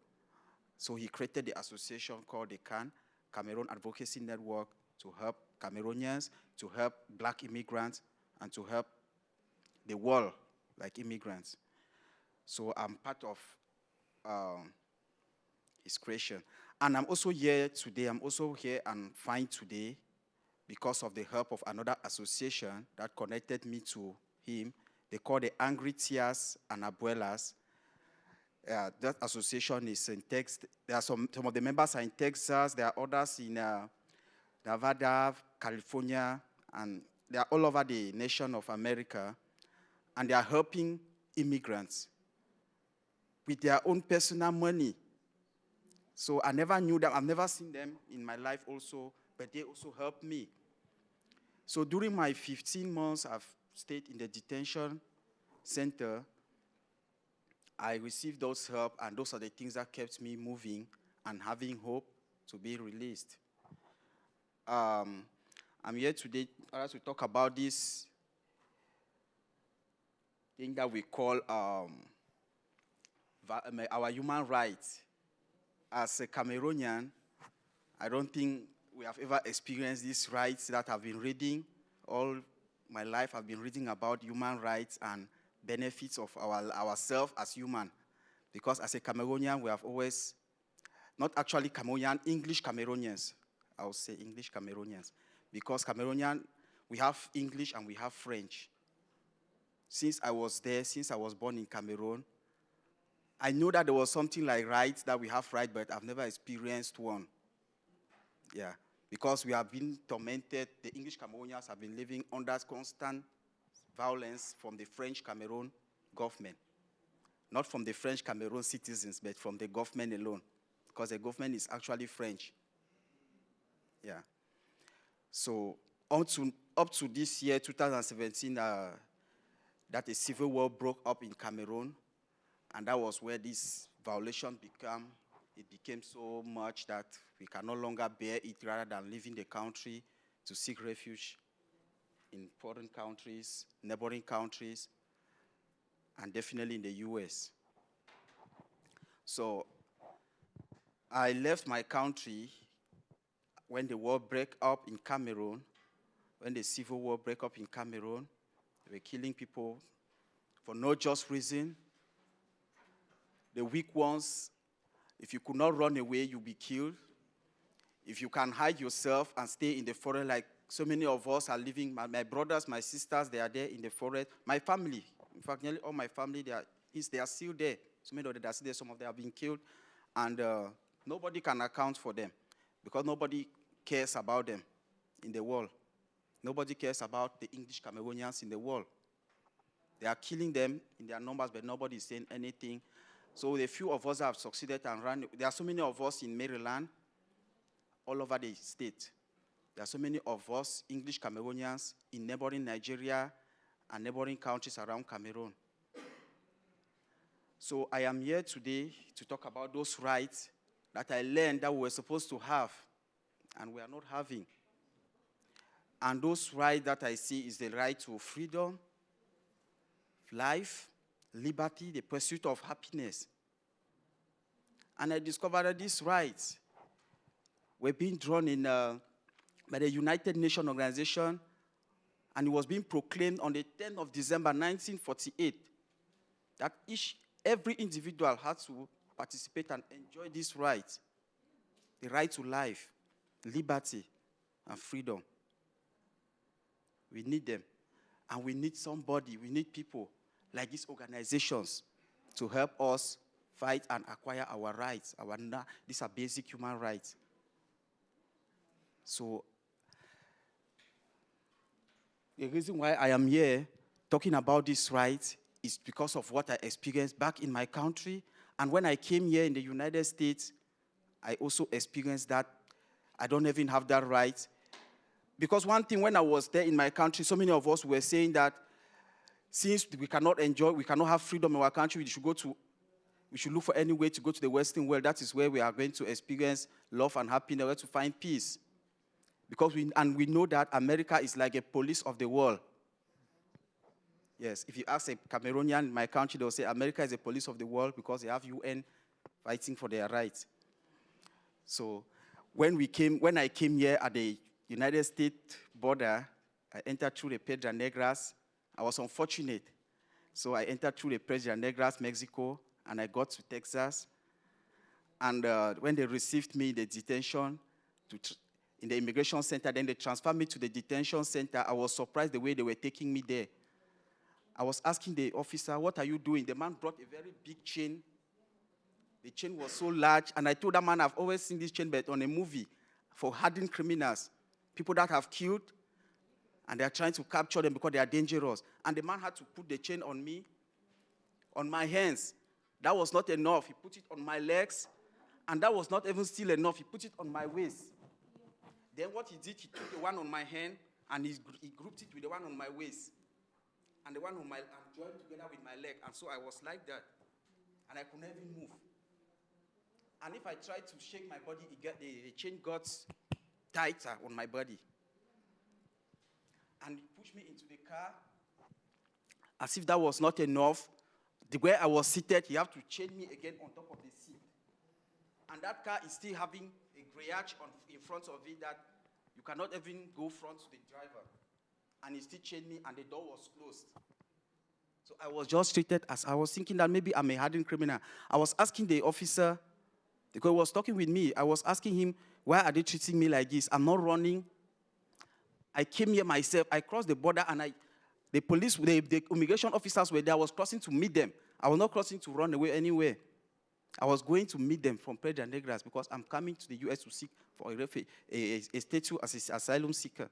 S7: So he created the association called the CAN, Cameroon Advocacy Network, to help Cameroonians, to help black immigrants, and to help the world, like immigrants. So I'm part of his creation. And I'm also here today, I'm also here and fine today because of the help of another association that connected me to him. They call the Angry Tears and Abuelas. That association is in Texas. There are some of the members are in Texas. There are others in Nevada, California, and they are all over the nation of America. And they are helping immigrants with their own personal money. So I never knew them. I've never seen them in my life also, but they also helped me. So during my 15 months I've stayed in the detention center, I received those help, and those are the things that kept me moving and having hope to be released. I'm here today to talk about this thing that we call our human rights. As a Cameroonian, I don't think we have ever experienced these rights that I've been reading. All my life I've been reading about human rights and benefits of ourselves as human. Because as a Cameroonian, we have always, not actually Cameroonian, English Cameroonians. I would say English Cameroonians. Because Cameroonian, we have English and we have French. Since I was there, since I was born in Cameroon, I know that there was something like rights, that we have rights, but I've never experienced one. Yeah, because we have been tormented. The English Cameroonians have been living under constant violence from the French Cameroon government. Not from the French Cameroon citizens, but from the government alone, because the government is actually French. Yeah. So up to this year, 2017, that a civil war broke up in Cameroon. And that was where this violation became so much that we can no longer bear it, rather than leaving the country to seek refuge in foreign countries, neighboring countries, and definitely in the US. So I left my country when the war broke up in Cameroon, when the civil war broke up in Cameroon. They were killing people for no just reason. The weak ones, if you could not run away, you'll be killed. If you can hide yourself and stay in the forest, like so many of us are living, my brothers, my sisters, they are there in the forest. My family, in fact, nearly all my family, they are still there. So many of them are still there, some of them have been killed. And nobody can account for them because nobody cares about them in the world. Nobody cares about the English Cameroonians in the world. They are killing them in their numbers, but nobody is saying anything. So the few of us have succeeded and run. There are so many of us in Maryland, all over the state. There are so many of us, English Cameroonians, in neighboring Nigeria and neighboring countries around Cameroon. So I am here today to talk about those rights that I learned that we were supposed to have and we are not having. And those rights that I see is the right to freedom, life, liberty, the pursuit of happiness. And I discovered that these rights were being drawn in by the United Nations Organization, and it was being proclaimed on the 10th of December, 1948, that every individual had to participate and enjoy these rights, the right to life, liberty, and freedom. We need them, and we need somebody, we need people like these organizations to help us fight and acquire our rights. These are basic human rights. So the reason why I am here talking about these rights is because of what I experienced back in my country. And when I came here in the United States, I also experienced that I don't even have that right. Because one thing, when I was there in my country, so many of us were saying that since we cannot have freedom in our country, we should look for any way to go to the Western world. That is where we are going to experience love and happiness, where to find peace. Because we know that America is like a police of the world. Yes, if you ask a Cameroonian in my country, they'll say America is the police of the world because they have UN fighting for their rights. So when I came here at the United States border, I entered through the Piedras Negras. I was unfortunate. So I entered through the Piedras Negras, Mexico, and I got to Texas. And when they received me in the detention, in the immigration center, then they transferred me to the detention center. I was surprised the way they were taking me there. I was asking the officer, what are you doing? The man brought a very big chain. The chain was so large, and I told that man, I've always seen this chain, but on a movie for hardened criminals, people that have killed, and they're trying to capture them because they are dangerous. And the man had to put the chain on me, on my hands. That was not enough. He put it on my legs, and that was not even still enough. He put it on my waist. Then what he did, he took the one on my hand, and he grouped it with the one on my waist. And the one on my, and joined together with my leg. And so I was like that. And I could never move. And if I tried to shake my body, the chain got tighter on my body. And he pushed me into the car. As if that was not enough, the way I was seated, he had to chain me again on top of the seat. And that car is still having a greyage in front of it that you cannot even go front to the driver. And he still chained me, and the door was closed. So I was just treated as, I was thinking that maybe I'm a hardened criminal. I was asking the officer, because he was talking with me, I was asking him, why are they treating me like this? I'm not running. I came here myself. I crossed the border, and the police, the immigration officers were there. I was crossing to meet them. I was not crossing to run away anywhere. I was going to meet them from Piedras Negras because I'm coming to the U.S. to seek for a status as an asylum seeker.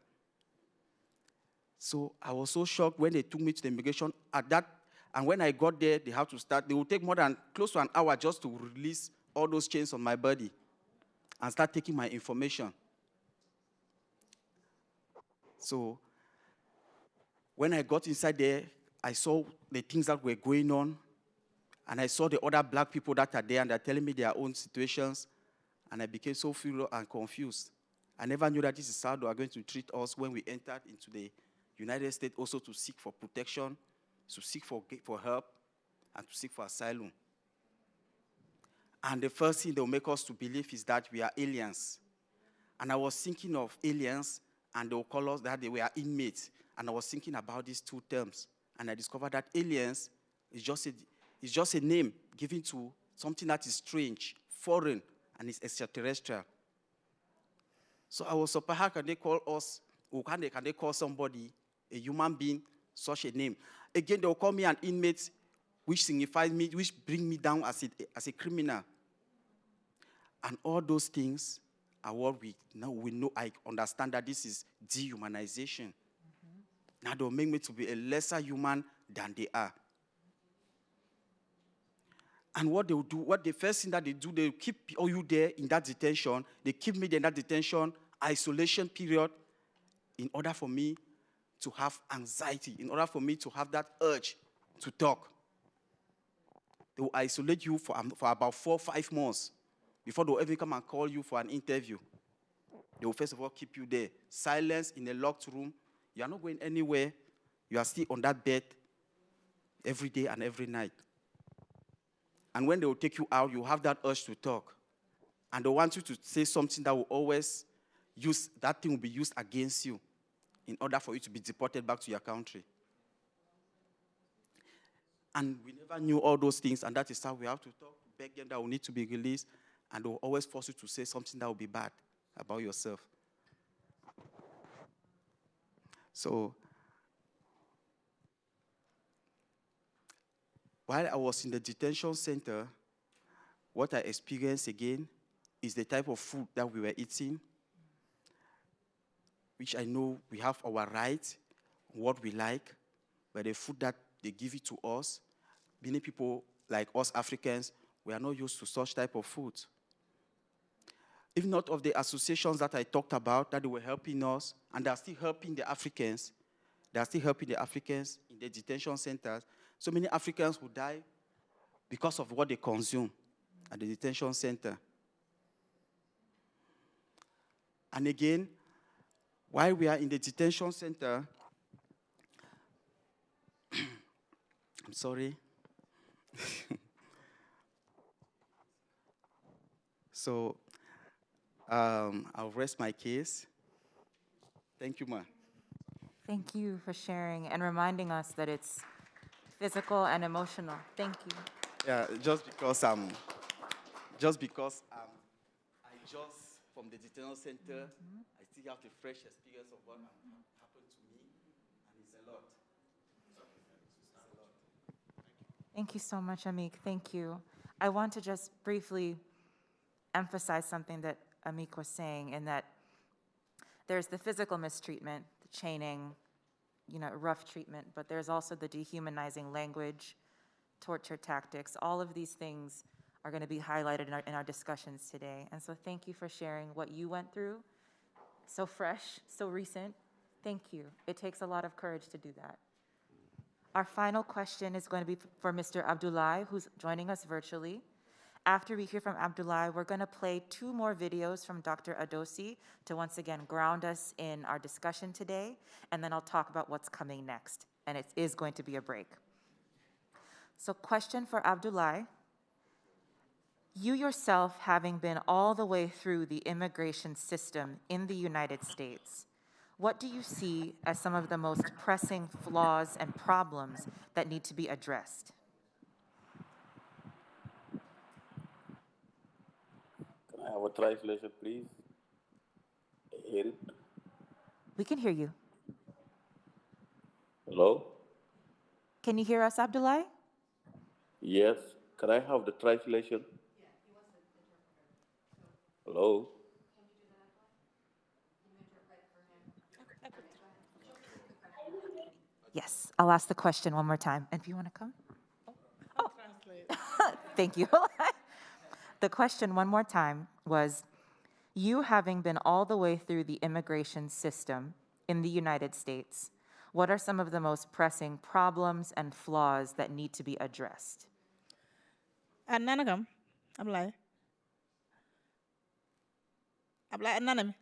S7: So I was so shocked when they took me to the immigration at that, and when I got there, they had to start. They would take more than close to an hour just to release all those chains on my body and start taking my information. So when I got inside there, I saw the things that were going on, and I saw the other black people that are there, and they're telling me their own situations, and I became so furious and confused. I never knew that this is how they are going to treat us when we entered into the United States, also to seek for protection, to seek for help, and to seek for asylum. And the first thing they'll make us to believe is that we are aliens. And I was thinking of aliens, and they'll call us that they were inmates. And I was thinking about these two terms. And I discovered that aliens is just a name given to something that is strange, foreign, and is extraterrestrial. So I was surprised, how can they call us, or can they call somebody, a human being, such a name? Again, they'll call me an inmate, which signifies me, which bring me down as a criminal. And all those things are what we know. I understand that this is dehumanization. Mm-hmm. Now they'll make me to be a lesser human than they are. And what they'll do, the first thing that they do, they'll keep you there in that detention. They keep me there in that detention, isolation period, in order for me to have anxiety, in order for me to have that urge to talk. They will isolate you for about 4 or 5 months before they'll ever come and call you for an interview. They will first of all keep you there, silence in a locked room. You are not going anywhere. You are still on that bed every day and every night. And when they will take you out, you have that urge to talk. And they want you to say something that will always that thing will be used against you in order for you to be deported back to your country. And we never knew all those things, and that is how we have to talk, beg them that we need to be released, and they will always force you to say something that will be bad about yourself. So, while I was in the detention center, what I experienced again is the type of food that we were eating, which I know we have our right, what we like, but the food that they give it to us, many people like us Africans, we are not used to such type of food. If not of the associations that I talked about, that they were helping us, and they are still helping the Africans, they are still helping the Africans in the detention centers. So many Africans who die because of what they consume at the detention center. And again, while we are in the detention center, I'm sorry. So I'll rest my case. Thank you, Ma.
S3: Thank you for sharing and reminding us that it's physical and emotional. Thank you.
S7: Yeah, just because I just from the detention center, I still have the fresh experience of what happened to me, and it's a lot.
S3: Thank you so much, Amik. Thank you. I want to just briefly emphasize something that Amik was saying, in that there's the physical mistreatment, the chaining, rough treatment, but there's also the dehumanizing language, torture tactics. All of these things are going to be highlighted in our discussions today. And so thank you for sharing what you went through. So fresh, so recent. Thank you. It takes a lot of courage to do that. Our final question is going to be for Mr. Abdoulaye, who's joining us virtually. After we hear from Abdoulaye, we're going to play 2 more videos from Dr. Adossi to once again ground us in our discussion today, and then I'll talk about what's coming next. And it is going to be a break. So question for Abdoulaye. You yourself, having been all the way through the immigration system in the United States, what do you see as some of the most pressing flaws and problems that need to be addressed?
S8: Can I have a translation, please? Hear it?
S3: We can hear you.
S8: Hello?
S3: Can you hear us, Abdoulaye?
S8: Yes. Can I have the translation? Hello?
S3: Yes, I'll ask the question one more time. And if you want to come? Thank you. The question one more time was, you having been all the way through the immigration system in the United States, what are some of the most pressing problems and flaws that need to be addressed?
S5: Nanagam, Abdoulaye. Abdoulaye, Nanami.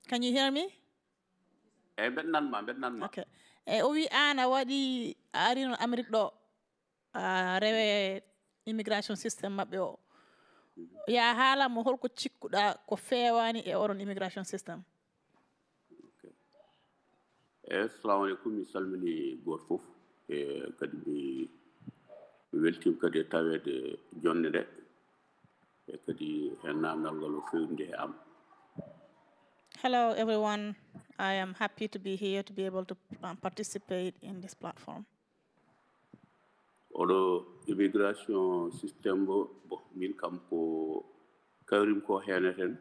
S5: Can you hear me? Okay. Owi ana wadi arino Amerique do rewe immigration system mabbe o. Ya hala mo holko cikkuda ko fewani e oron immigration system.
S8: Assalamu alaikum, mi salmini gor fof e kadi mi weltim kadi tawede jonde de e kadi en namdal ngal o fewndi e am.
S5: Hello everyone. I am happy to be here to be able to participate in this platform.
S8: Oɗo immigration system bo min kam ko kawrim ko heneten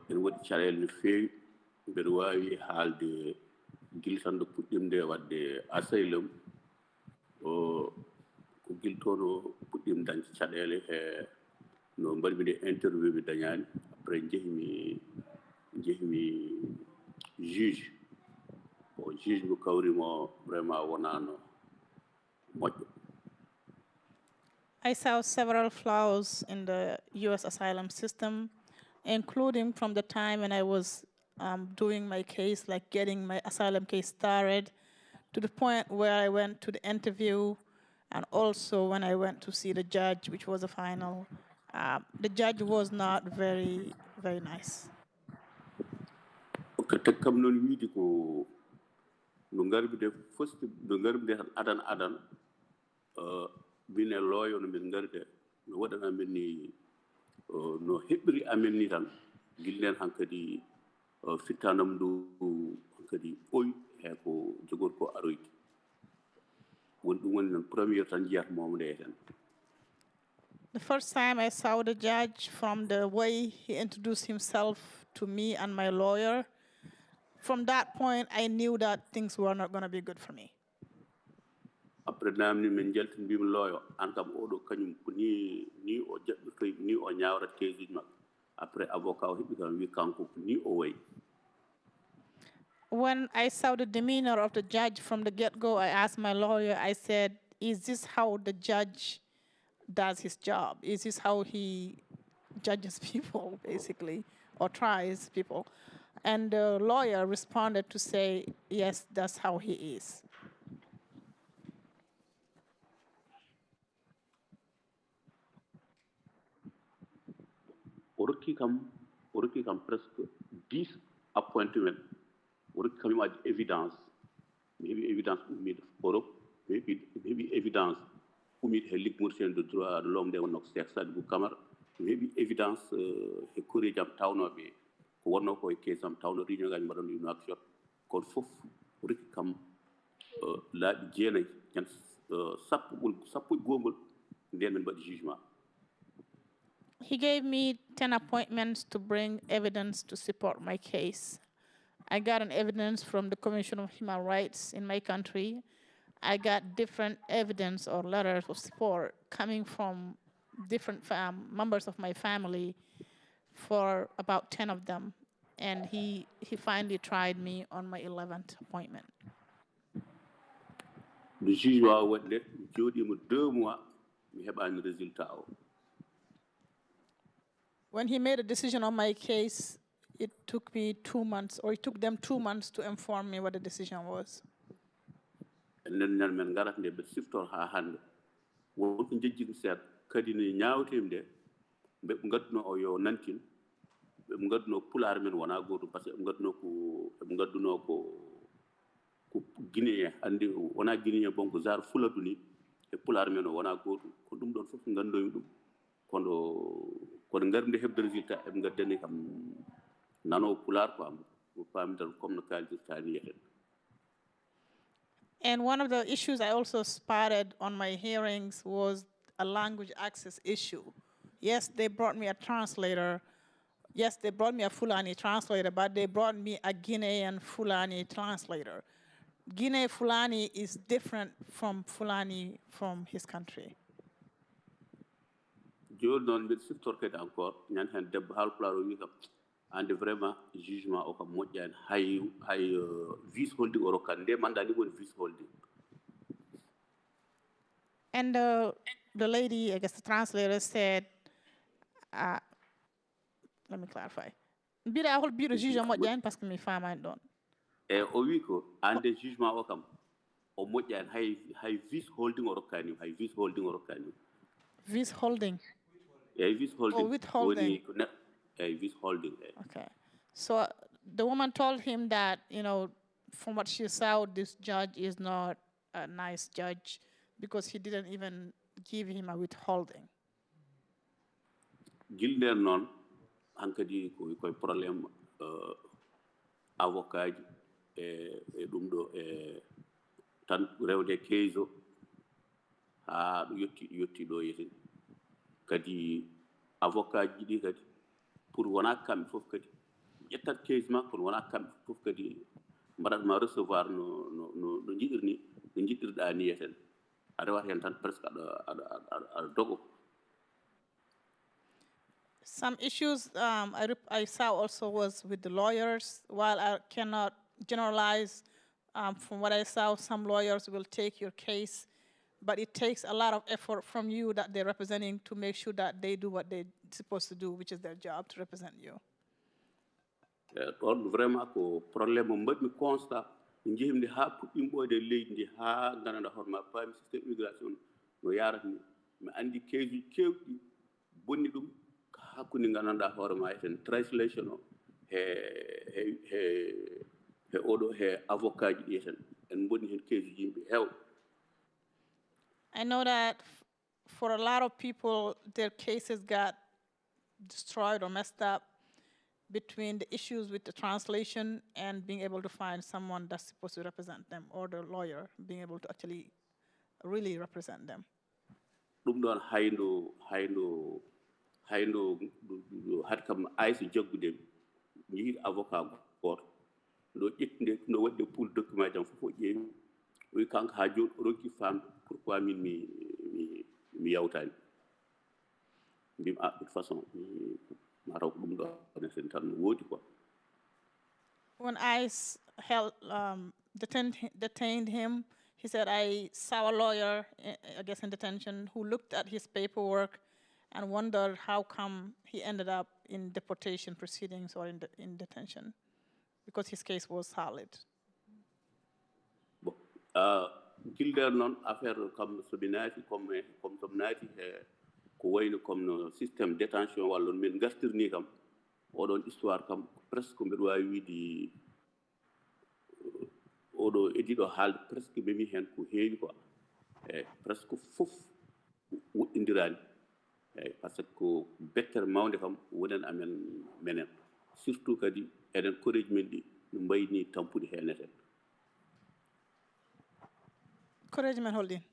S8: en waɗi caɗele no feewi mbeɗa wawi haalde giltanɗo puɗɗimde wadde asylum ko giltono puɗɗim dañde caɗele e no mbaɗmi nde interview mi dañani après jehimi juge o juge mo kawrimo vraiment wonano moƴƴo.
S5: I saw several flaws in the U.S. asylum system, including from the time when I was doing my case, like getting my asylum case started, to the point where I went to the interview, and also when I went to see the judge, which was the final. The judge was not very, very nice.
S8: Okay, tekkam non wiidi ko no ngarbide first no ngarbide tan adan bine looyo no min ngarde no waɗana men ni no heɓɓiri amen ni tan gillen hankadi fittanam ndu hankadi ɓoy e ko jogor ko aroyde woni ɗum woni noon premiére tan jiyatmomo nde hen.
S5: The first time I saw the judge, from the way he introduced himself to me and my lawyer, from that point I knew that things were not going to be good for me.
S8: Après namni min jaltin mbimi looyo an kam oɗo kañum ko ni o jaɓɓirtoy ni o ñawrat kesuji makko après avocat o heɓi kam wi kanko ko ni o wayi.
S5: When I saw the demeanor of the judge from the get-go, I asked my lawyer, I said, is this how the judge does his job? Is this how he judges people, basically, or tries people? And the lawyer responded to say, yes, that's how he is.
S8: orki kam presque 10 appointments orki kam waɗi évidence maybe évidence ummiɗo Europe maybe évidence ummiɗo he ligue mauricienne de droit de l'homme nde wonno ko Cheikh Sadibou Camara maybe évidence he kureji am tawnoɓe ko wonno ko e case am tawno réunion ngaji mbaɗano une action kono fof orki kam laaɓi 9 jan sappo e gongol nden min mbaɗi jugement.
S5: He gave me 10 appointments to bring evidence to support my case. I got an evidence from the Commission of Human Rights in my country. I got different evidence or letters of support coming from different members of my family for about 10 of them. And he finally tried me on my 11th appointment.
S8: Le jugement waɗde mi jooɗima 2 mois mi heɓani résultat o.
S1: When he made a decision on my case, it took me 2 months, or it took them 2 months to inform me what the decision was.
S8: And then men garat nde ɓe siftor ha hande wonko jejjigi seeɗa kadi ne ñawtemi nde ɓeɓe gadduno o yo nantin ɓeɓe gadduno pulaar men wona gotum par ce que ɓe gadduno ko guinéen andi wona guinéen bon ko jar fuladu ni e pulaar men o wona gotum ko ɗum ɗon fof gandomi ɗum kono ngari nde heɓde résultat eɓe gaddani kam nano pulaar quoi mo paami tan comme no kaldirta ni yeten.
S1: And one of the issues I also spotted on my hearings was a language access issue. Yes, they brought me a translator. Yes, they brought me a Fulani translator, but they brought me a Guinean Fulani translator. Guinea Fulani is different from Fulani from his country.
S8: Joni noon mbiɗa siftor kadi encore ñande hen debbo haalpulaar o wi kam ande vraiment jugement o kam moƴƴani hay vice holding o rokkat nde mandani woni vice holding.
S1: And the lady, I guess the translator said, let me clarify. Mbiɗa hol biɗo juge moƴƴani parce que mi famani ɗon.
S8: E o wi ko ande jugement o kam o moƴƴani hay vice holding o rokkani hay vice holding o rokkani.
S1: Vice holding.
S8: Vice holding.
S1: Oh, withholding.
S8: Vice holding.
S1: Okay. So the woman told him that, from what she saw, this judge is not a nice judge because he didn't even give him a withholding.
S8: Gilder non hankadi koy problème avocat e ɗum ɗo tan rewde keiso ha yetti ɗo yeten kadi avocat ji ɗi kadi pour wona kamɓe fof kadi ƴettat case ma kono wona kamɓe fof kadi mbaɗatma recevoir no jiɗirɗa ni yeten aɗa waɗa hen tan presque aɗa dogo.
S1: Some issues I saw also was with the lawyers. While I cannot generalize, from what I saw, some lawyers will take your case, but it takes a lot of effort from you that they're representing to make sure that they do what they're supposed to do, which is their job, to represent you.
S8: Ɗon vraiment ko probléme mo mbaɗmi constat jehimde ha puɗɗimi ɓoyde leydi ndi ha gandanɗa hoorema paami systéme immigration no yarata ni mi andi case uji kewɗi bonni ɗum hakkude gandanɗa hoorema eten translation o he oɗo he avocat ji ɗi eten en bonni hen case uji yimɓe hewɓe.
S1: I know that for a lot of people, their cases got destroyed or messed up between the issues with the translation and being able to find someone that's supposed to represent them, or the lawyer being able to actually really represent them.
S8: ɗum ɗon hayno hade kam ayso jaggude mi yiiɗi avocat goto no ƴettinde no waɗde pour document jam fof o ƴeewi o wi kanko ha joni o ronki famde pourquoi min mi yawtani mbimi de toute façon mataw ko ɗum ɗo sen tan no woodi quoi.
S1: When I detained him, he said, I saw a lawyer, I guess in detention, who looked at his paperwork and wondered how come he ended up in deportation proceedings or in detention, because his case was solid.
S8: Gilder noon affaire comme somi naati comme somi naati ko wayno comme no système détention walla min gartirni kam oɗon histoire kam presque mbiɗa wawi wiide oɗo ediɗo haalde presque memi hen ko heewi quoi eyyi presque fof woɗɗodirani eyyi par ce que ko bettere mawde kam wonen amen menen surtout kadi eɗen koreji men ɗi no mbayni tampude hen eten
S1: koreji men holɗin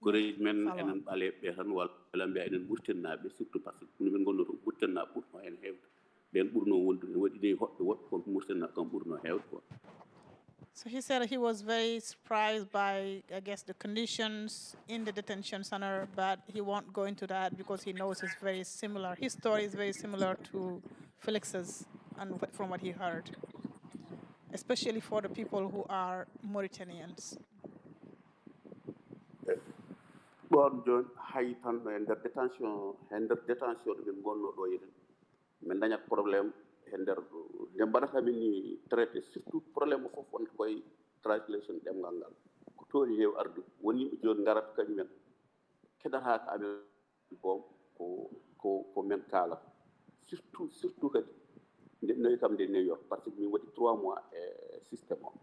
S8: koreji men enen ɓaleɓe tan walla mbiya enen ɓurtennaɓe surtout par ce que min gonnoto ɓurtennaɓe ɓurno hen hewde ɓen ɓurno wondude ne waɗi ɗe hoɓɓe woɓɓe kon murtennaɓe kam ɓurno hewde quoi.
S1: So he said he was very surprised by, I guess, the conditions in the detention center, but he won't go into that because he knows it's very similar. His story is very similar to Felix's, and from what he heard, especially for the people who are Mauritanians.
S8: Bon, John, hay tan e nder détention ɗo min gonno ɗo yen min dañat probléme e nder nde mbaɗata min ni traité surtout probléme o fof wonta koye translation ɗemgal ngal ko tooni heewi arde woni yimɓe joni garat kañumen keɗata ko amen boom ko men kaalata surtout kadi nde noyi kam nde New York par ce que min waɗi 3 mois e système o.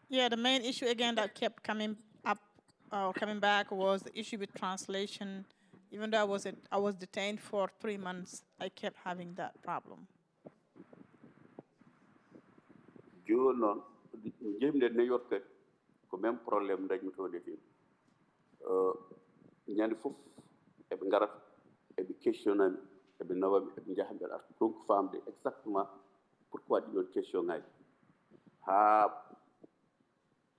S1: Yeah, the main issue again that kept coming back was the issue with translation. Even though I was detained for 3 months, I kept having that problem.
S8: Joni noon jeymi New York kadi ko même probléme dañmi toon e fin ñande fof eɓe garat eɓe questionnami eɓe nawami eɓe jaha mbeɗa arta donc famde exactement pourquoi ɗiɗon question ngaji ha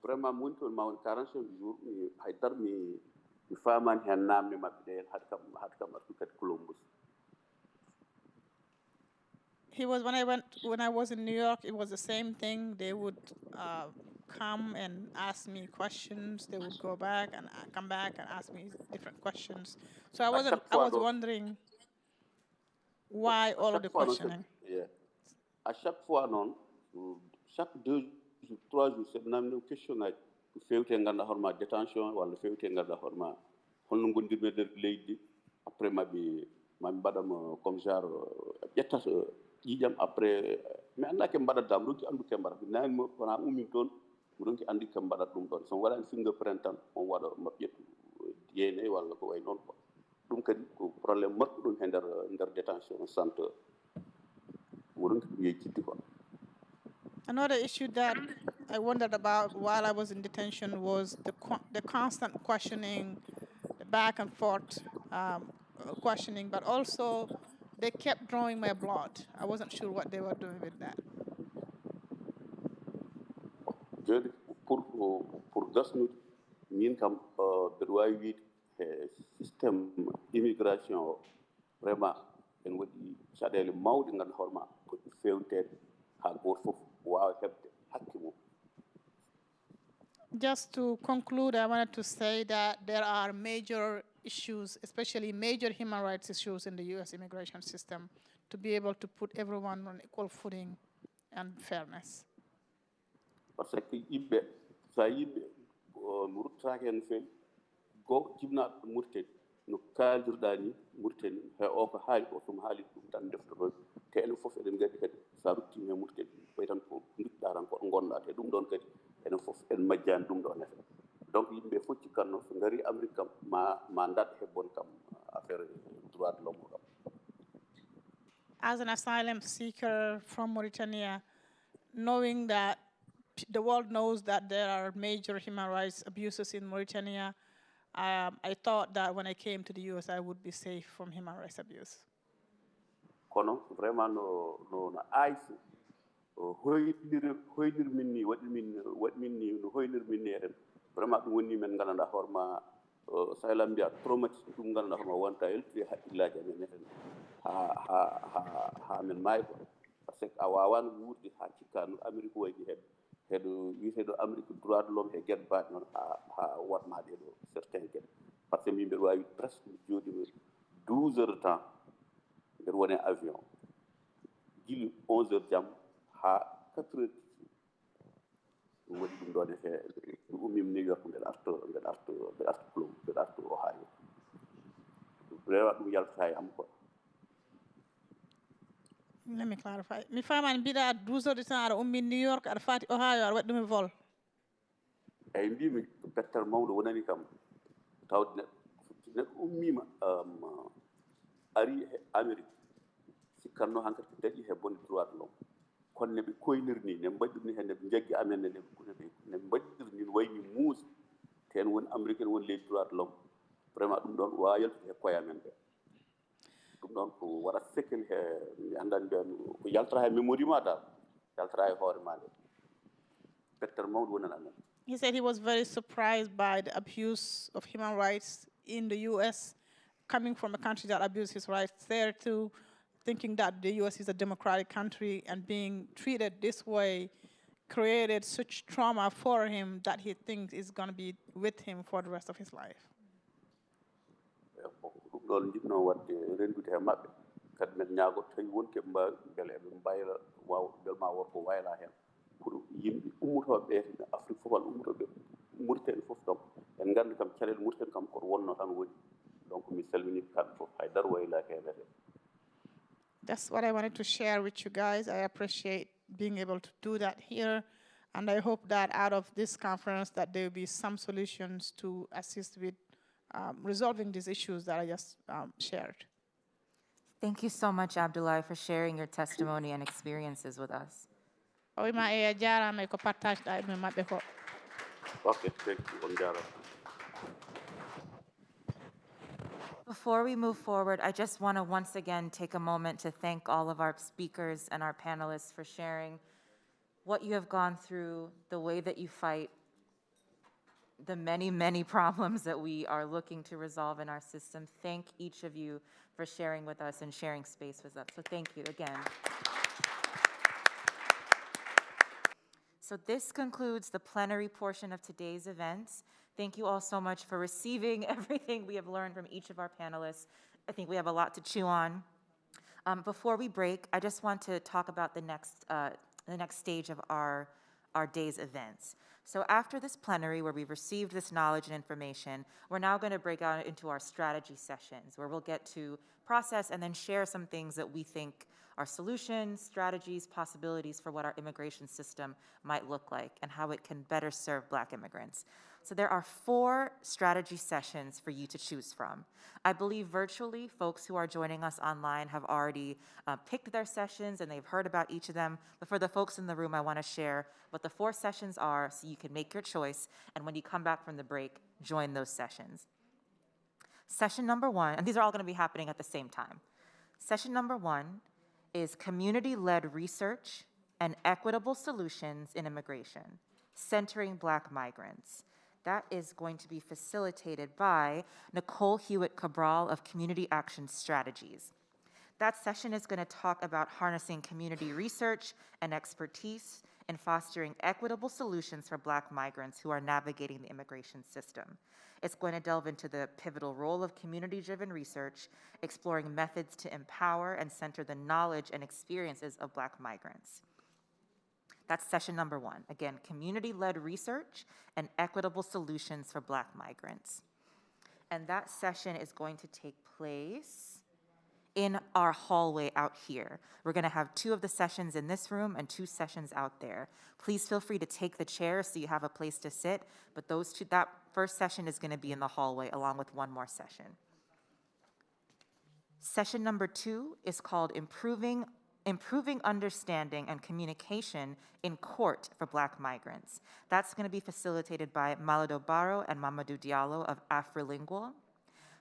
S8: vraiment mi woni toon ma won 45 jours haydara mi famani hen namde mabɓe ɗe haade kam artu kadi Columbus.
S1: He was when I was in New York. It was the same thing. They would come and ask me questions. They would go back and come back and ask me different questions. So I was wondering why all of the questioning.
S8: Yeah. À chaque fois non, chaque 2 jours 3 jours c'est namde question ngaji ko fewte ganda horma détention walla fewte ganda horma holno gondirme nder leydi après mami mbaɗama comme genre ƴettata ƴiƴam après mi annda ke mbaɗata mi ronki andu ke mbaɗata nani mo wona ummin toon mi ronki andi ke mbaɗata ɗum ɗon somi waɗani fingerprint tan on waɗa ma ƴettu DNA walla ko way noon quoi ɗum kadi ko probléme makko ɗum e nder détention centre mo ronki ɗum yejjidde quoi.
S1: Another issue that I wondered about while I was in detention was the constant questioning, the back and forth questioning, but also they kept drawing my blood. I wasn't sure what they were doing with that.
S8: Joni pour gasnude min kam mbeɗa wawi wiide e système immigration o vraiment en waɗi caɗele mawɗe ganduɗa hoorema poɗɗi fewnitede ha goto foof wawa heɓde hakke mum.
S1: Just to conclude, I wanted to say that there are major issues, especially major human rights issues in the U.S. immigration system, to be able to put everyone on equal footing and fairness.
S8: Parce que yimɓe sa yimɓe no ruttaki hen no fewi go jibnaɗo Mauritanie no kaldirɗa ni Mauritanie he o ko haali ko somo haali ɗum tan deftoto te enen foof eɗen gandi kadi sa ruttimi e Mauritanie way tan ko duɗɗa tan ko gonɗa te ɗum ɗon kadi enen foof en majjani ɗum ɗon eten donc yimɓe fof cikkanno so ngari Amérique kam ma daɗ hebbon kam affaire droit de l'homme kam.
S1: As an asylum seeker from Mauritania, knowing that the world knows that there are major human rights abuses in Mauritania, I thought that when I came to the US, I would be safe from human rights abuse.
S8: Kono vraiment no ayfu hoynir min ni waɗi min ni no hoynir min ni eten vraiment ɗum woni men gandanɗa hoorema sahlam mbiya traumatisme ɗum gandanɗa hoorema wonta heltiri haqqillaji amen eten ha men maayi quoi par ce que a wawano wuurde ha cikka no Amérique wayni heɗo wiyeteɗo Amérique droit de l'homme e gueɗe mbaɗe noon ha wonma ɗeɗo certain gueɗe par ce que min mbeɗa wawi presque jooɗimi 12 heures de temps mbeɗa wone avion guila 11 heures jam ha 4 heures ɗum waɗi ɗum ɗon he ɗum ummima New York mbeɗa arto Ohio vraiment ɗum yaltata e am quoi.
S1: Let me clarify. Mi famani mbiɗa 12 heures du temps aɗa ummi New York aɗa fati Ohio aɗa waɗi ɗum e vol.
S8: Eyyi mbimi pettal mawɗo wonani kam tawde neɗɗo ummima ari e Amérique sikkanno hankkadi ko daƴi he bone droit de l'homme kono neɓe koynirni ne mbaɗirni hen neɓe jaggi amen ne neɓe mbaɗirni wayni muusi ten woni américaine woni leydi droit de l'homme vraiment ɗum ɗon wawa yaltude e koye amen ɓe ɗum ɗon ko waɗat sekkel he mi andani mbiyan ko yaltata he mémorie ma dal yaltata e hoore ma nde pettal mawɗo wonan amen.
S1: He said he was very surprised by the abuse of human rights in the U.S., coming from a country that abused his rights there too, thinking that the U.S. is a democratic country and being treated this way created such trauma for him that he thinks is going to be with him for the rest of his life.
S8: ɗum ɗon jiɗno wadde rendude he maɓɓe kadi men ñaagoto tawi wonke ɓe mbawi beele eɓe mbayla waw belma wonko wayla hen pour yimɓe ummotoɓe ɓe Afrique fof walla ummotoɓe Mauritanie fof kam en gandi kam caɗele Mauritanie kam koto wonno tan woni donc mi salmini kamɓe fof haydara waylaki heɓete.
S1: That's what I wanted to share with you guys. I appreciate being able to do that here. And I hope that out of this conference that there will be some solutions to assist with resolving these issues that I just shared.
S3: Thank you so much, Abdoulaye, for sharing your testimony and experiences with us.
S8: Okay, thank you, on jarama.
S3: Before we move forward, I just want to once again take a moment to thank all of our speakers and our panelists for sharing what you have gone through, the way that you fight, the many, many problems that we are looking to resolve in our system. Thank each of you for sharing with us and sharing space with us. So thank you again. So this concludes the plenary portion of today's events. Thank you all so much for receiving everything we have learned from each of our panelists. I think we have a lot to chew on. Before we break, I just want to talk about the next stage of our day's events. So after this plenary, where we've received this knowledge and information, we're now going to break out into our strategy sessions, where we'll get to process and then share some things that we think are solutions, strategies, possibilities for what our immigration system might look like and how it can better serve Black immigrants. So there are 4 strategy sessions for you to choose from. I believe virtually, folks who are joining us online have already picked their sessions and they've heard about each of them. But for the folks in the room, I want to share what the 4 sessions are so you can make your choice. And when you come back from the break, join those sessions. Session number 1, and these are all going to be happening at the same time. Session number 1 is community-led research and equitable solutions in immigration, centering Black migrants. That is going to be facilitated by Nicole Hewitt Cabral of Community Action Strategies. That session is going to talk about harnessing community research and expertise in fostering equitable solutions for Black migrants who are navigating the immigration system. It's going to delve into the pivotal role of community-driven research, exploring methods to empower and center the knowledge and experiences of Black migrants. That's session number 1. Again, community-led research and equitable solutions for Black migrants. And that session is going to take place in our hallway out here. We're going to have 2 of the sessions in this room and 2 sessions out there. Please feel free to take the chair so you have a place to sit, but that first session is going to be in the hallway along with 1 more session. Session number 2 is called Improving Understanding and Communication in Court for Black Migrants. That's going to be facilitated by Malado Barrow and Mamadou Diallo of Afrilingual.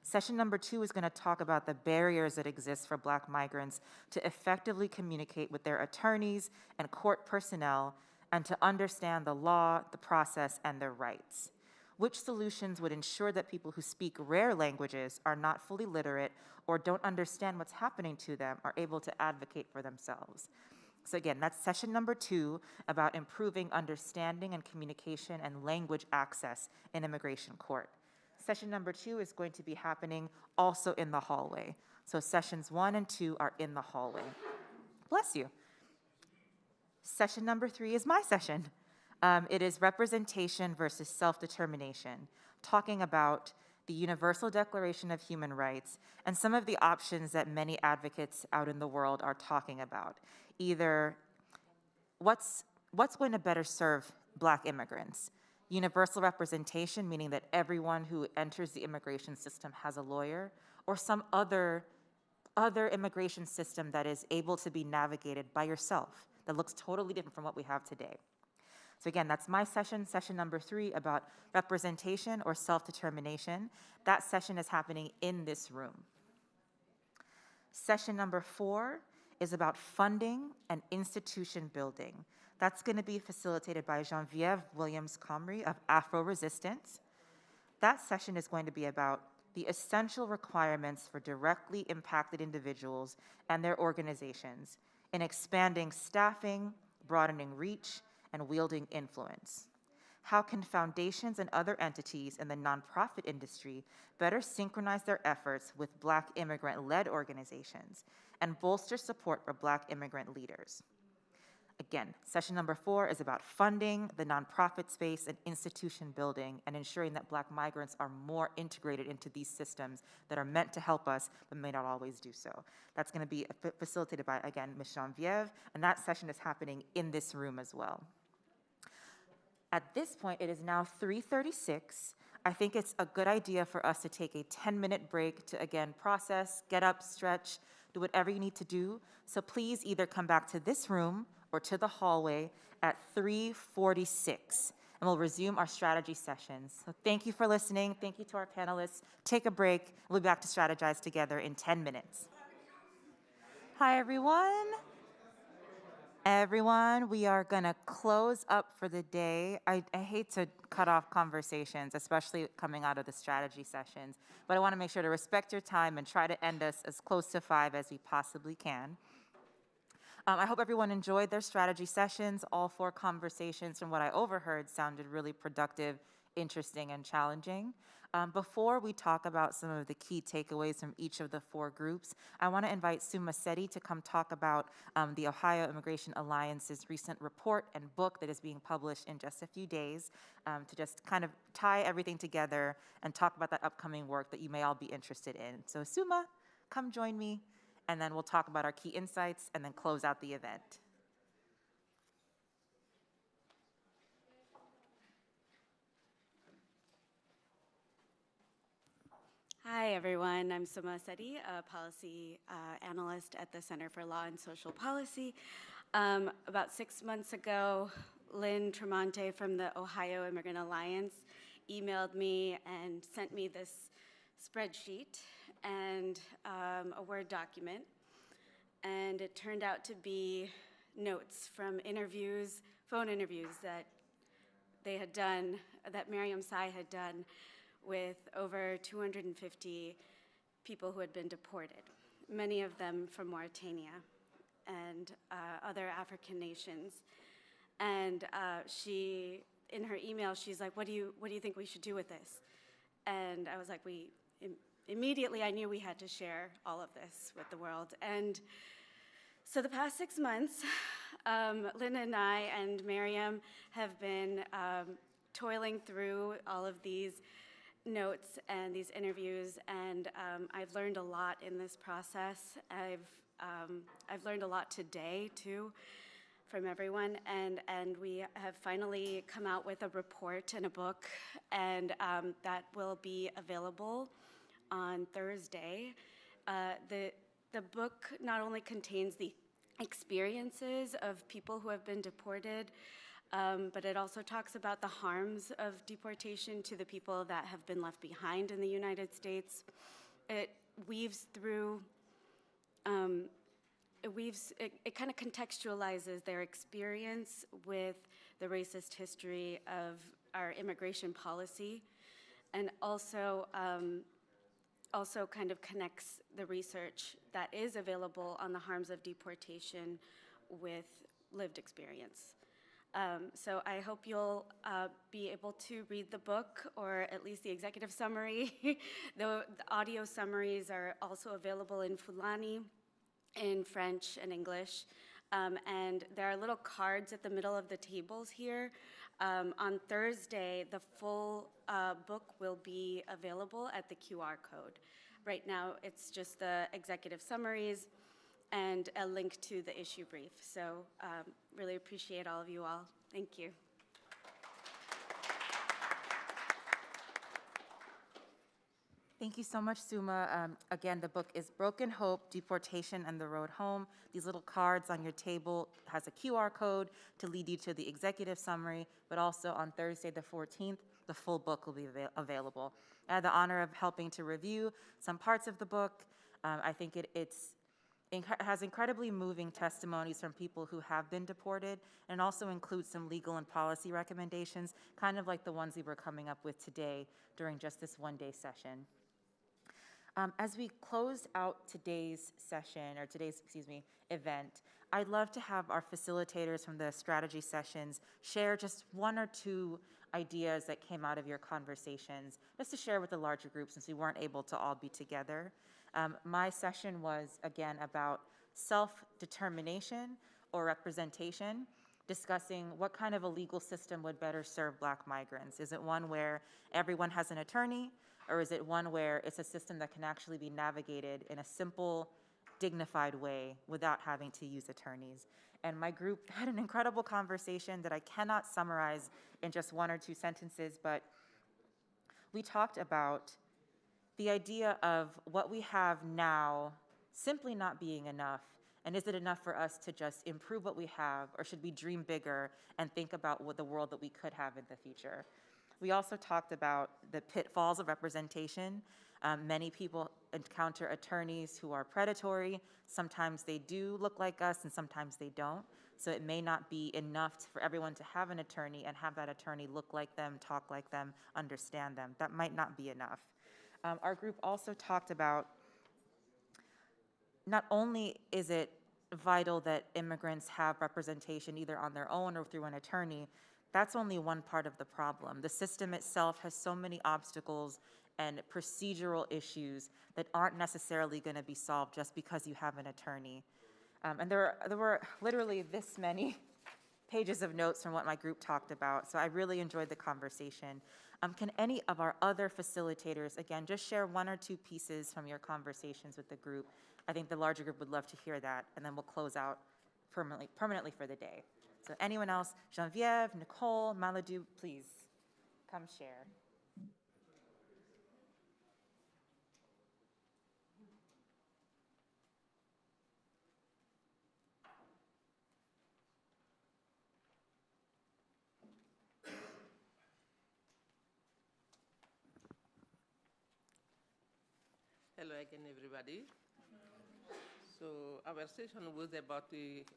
S3: Session number 2 is going to talk about the barriers that exist for Black migrants to effectively communicate with their attorneys and court personnel and to understand the law, the process, and their rights. Which solutions would ensure that people who speak rare languages, are not fully literate, or don't understand what's happening to them are able to advocate for themselves? So again, that's session number 2 about improving understanding and communication and language access in immigration court. Session number 2 is going to be happening also in the hallway. So sessions 1 and 2 are in the hallway. Bless you. Session number 3 is my session. It is representation versus self-determination, talking about the Universal Declaration of Human Rights and some of the options that many advocates out in the world are talking about. Either what's going to better serve Black immigrants? Universal representation, meaning that everyone who enters the immigration system has a lawyer, or some other immigration system that is able to be navigated by yourself, that looks totally different from what we have today. So again, that's my session number 3, about representation or self-determination. That session is happening in this room. Session number 4 is about funding and institution building. That's going to be facilitated by Janvieve Williams Comrie of Afro Resistance. That session is going to be about the essential requirements for directly impacted individuals and their organizations in expanding staffing, broadening reach, and wielding influence. How can foundations and other entities in the nonprofit industry better synchronize their efforts with Black immigrant-led organizations and bolster support for Black immigrant leaders? Again, session number 4 is about funding the nonprofit space and institution building and ensuring that Black migrants are more integrated into these systems that are meant to help us but may not always do so. That's going to be facilitated by, again, Ms. Janvieve, and that session is happening in this room as well. At this point, it is now 3:36. I think it's a good idea for us to take a 10-minute break to, again, process, get up, stretch, do whatever you need to do. So please either come back to this room or to the hallway at 3:46, and we'll resume our strategy sessions. So thank you for listening. Thank you to our panelists. Take a break. We'll be back to strategize together in 10 minutes. Hi, everyone. Everyone, we are gonna close up for the day. I hate to cut off conversations, especially coming out of the strategy sessions, but I wanna make sure to respect your time and try to end us as close to 5 as we possibly can. I hope everyone enjoyed their strategy sessions. All 4 conversations, from what I overheard, sounded really productive, interesting, and challenging. Before we talk about some of the key takeaways from each of the 4 groups, I want to invite Suma Seti to come talk about the Ohio Immigration Alliance's recent report and book that is being published in just a few days, to just kind of tie everything together and talk about that upcoming work that you may all be interested in. So Suma, come join me, and then we'll talk about our key insights and then close out the event.
S9: Hi, everyone. I'm Suma Seti, a policy analyst at the Center for Law and Social Policy. About 6 months ago, Lynn Tremonte from the Ohio Immigrant Alliance emailed me and sent me this spreadsheet and a Word document. And it turned out to be notes from interviews, phone interviews that they had done, that Miriam Sai had done with over 250 people who had been deported, many of them from Mauritania and other African nations. And she, in her email, she's like, what do you think we should do with this? And I was like, immediately I knew we had to share all of this with the world. And so the past 6 months, Lynn and I and Miriam have been toiling through all of these notes and these interviews, and I've learned a lot in this process. I've learned a lot today too from everyone, and we have finally come out with a report and a book, and that will be available on Thursday. The book not only contains the experiences of people who have been deported, but it also talks about the harms of deportation to the people that have been left behind in the United States. It weaves through, it kind of contextualizes their experience with the racist history of our immigration policy, and also kind of connects the research that is available on the harms of deportation with lived experience. So I hope you'll be able to read the book, or at least the executive summary. The audio summaries are also available in Fulani, in French and English. And there are little cards at the middle of the tables here On Thursday, the full book will be available at the QR code. Right now, it's just the executive summaries and a link to the issue brief. So really appreciate all of you all. Thank you.
S3: Thank you so much, Suma. Again, the book is Broken Hope, Deportation and the Road Home. These little cards on your table has a QR code to lead you to the executive summary, but also on Thursday the 14th, the full book will be available. I had the honor of helping to review some parts of the book. I think it has incredibly moving testimonies from people who have been deported, and also includes some legal and policy recommendations, kind of like the ones we were coming up with today during just this one-day session. As we close out today's session, or today's, event, I'd love to have our facilitators from the strategy sessions share just one or two ideas that came out of your conversations, just to share with the larger group since we weren't able to all be together. My session was, again, about self-determination or representation, discussing what kind of a legal system would better serve Black migrants. Is it one where everyone has an attorney, or is it one where it's a system that can actually be navigated in a simple, dignified way without having to use attorneys? And my group had an incredible conversation that I cannot summarize in just one or two sentences, but we talked about the idea of what we have now simply not being enough. And is it enough for us to just improve what we have, or should we dream bigger and think about what the world that we could have in the future? We also talked about the pitfalls of representation. Many people encounter attorneys who are predatory. Sometimes they do look like us, and sometimes they don't. So it may not be enough for everyone to have an attorney and have that attorney look like them, talk like them, understand them. That might not be enough. Our group also talked about not only is it vital that immigrants have representation either on their own or through an attorney, that's only one part of the problem. The system itself has so many obstacles and procedural issues that aren't necessarily going to be solved just because you have an attorney. And there were literally this many pages of notes from what my group talked about, so I really enjoyed the conversation. Can any of our other facilitators, again, just share one or two pieces from your conversations with the group? I think the larger group would love to hear that, and then we'll close out permanently for the day. So anyone else? Janvieve, Nicole, Maladou, please come share.
S10: Hello again, everybody. So our session was about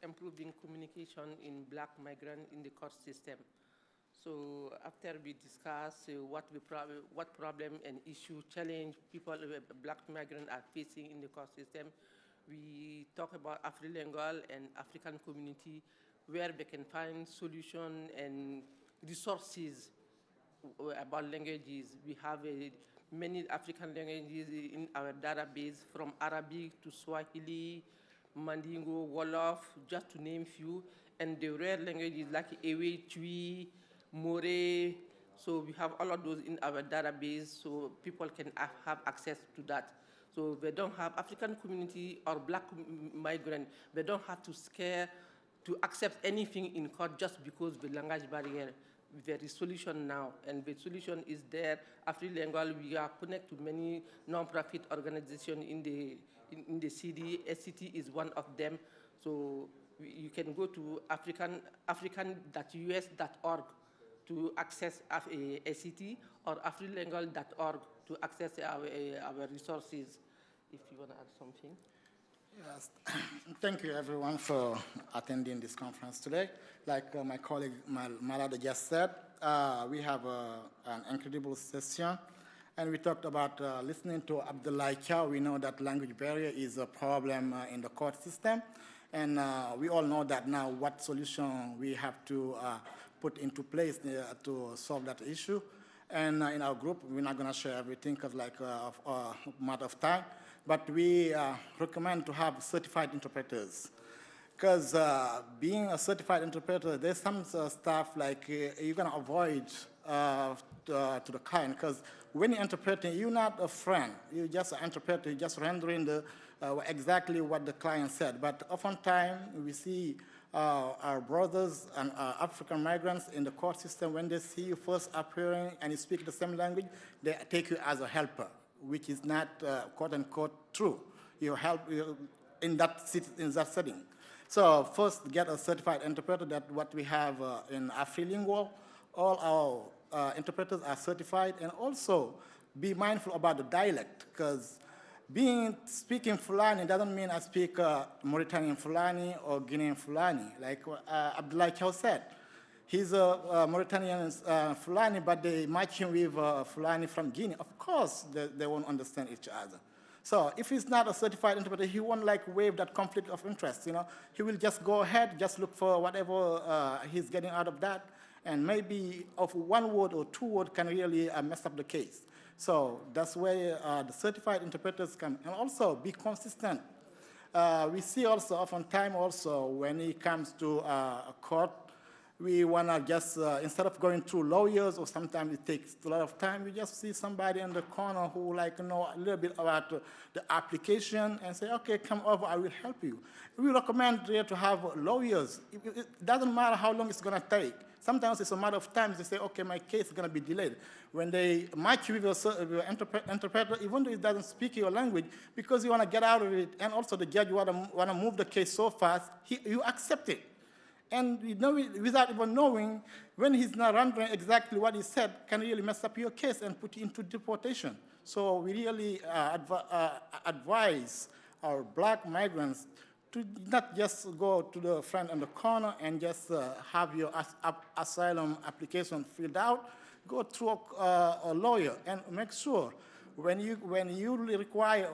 S10: improving communication in Black migrants in the court system. So after we discussed what problem and issue challenge people, Black migrants are facing in the court system, we talk about Afrilingual and African community where they can find solution and resources about languages. We have many African languages in our database, from Arabic to Swahili, Mandingo, Wolof, just to name few, and the rare languages like Ewe, Twi, More. So we have all of those in our database, so people can have access to that. So they don't have African community or Black migrant, they don't have to scare to accept anything in court just because the language barrier. There is solution now, and the solution is there. Afrilingual, we are connected to many non-profit organizations in the city. SCT is one of them. So you can go to african.us.org to access SCT, or afrilingual.org to access our resources. If you want to add something.
S11: Yes, thank you everyone for attending this conference today. Like my colleague Malada just said, we have an incredible session, and we talked about listening to Abdoulaye. We know that language barrier is a problem in the court system, and we all know that now what solution we have to put into place to solve that issue. And in our group, we're not going to share everything because of matter of time, but we recommend to have certified interpreters. Because being a certified interpreter, there's some stuff like you're going to avoid to the client. Because when you're interpreting, you're not a friend. You're just an interpreter. You're just rendering exactly what the client said. But oftentimes, we see our brothers and African migrants in the court system, when they see you first appearing and you speak the same language, they take you as a helper, which is not quote-unquote true. You help in that setting. So first, get a certified interpreter. That's what we have in Afrilingual. All our interpreters are certified, and also be mindful about the dialect, because speaking Fulani doesn't mean I speak Mauritanian Fulani or Guinean Fulani. Like Abdoulaye said, he's a Mauritanian Fulani, but they match him with Fulani from Guinea. Of course, they won't understand each other. So if he's not a certified interpreter, he won't waive that conflict of interest. He will just go ahead, just look for whatever he's getting out of that, and maybe of one word or two words can really mess up the case. So that's where the certified interpreters come, and also be consistent. We see also oftentimes also when it comes to a court, we want to just, instead of going through lawyers, or sometimes it takes a lot of time, we just see somebody in the corner who know a little bit about the application and say, okay, come over, I will help you. We recommend here to have lawyers. It doesn't matter how long it's going to take. Sometimes it's a matter of time. They say, okay, my case is going to be delayed. When they match you with your interpreter, even though it doesn't speak your language, because you want to get out of it, and also the judge want to move the case so fast, you accept it. And without even knowing, when he's not rendering exactly what he said, can really mess up your case and put you into deportation. So we really advise our black migrants to not just go to the friend in the corner and just have your asylum application filled out. Go through a lawyer and make sure when you require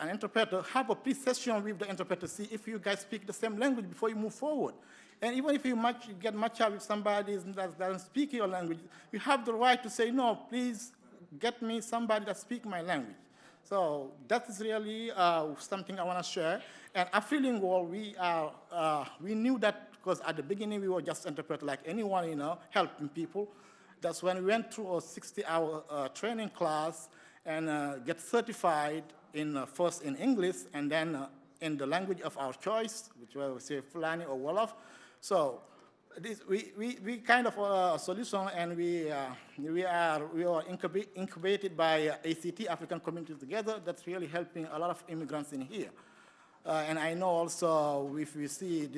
S11: an interpreter, have a pre-session with the interpreter, see if you guys speak the same language before you move forward. And even if you get matched up with somebody that doesn't speak your language, you have the right to say, no, please get me somebody that speaks my language. So that is really something I want to share. And Afrilingual, we knew that because at the beginning we were just interpreters like anyone, helping people. That's when we went through a 60-hour training class and get certified first in English and then in the language of our choice, which we say Fulani or Wolof. So we kind of a solution, and we are incubated by ACT, African Communities Together. That's really helping a lot of immigrants in here. And I know also if we see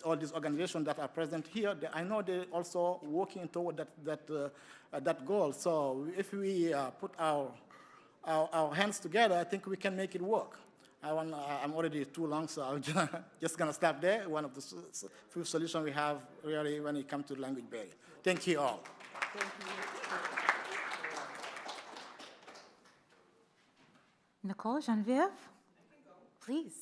S11: all these organizations that are present here, I know they're also working toward that goal. So if we put our hands together, I think we can make it work. I'm already too long, so I'm just going to stop there. One of the few solutions we have really when it comes to language barrier. Thank you all.
S3: Thank you. Nicole, Janvieve, please.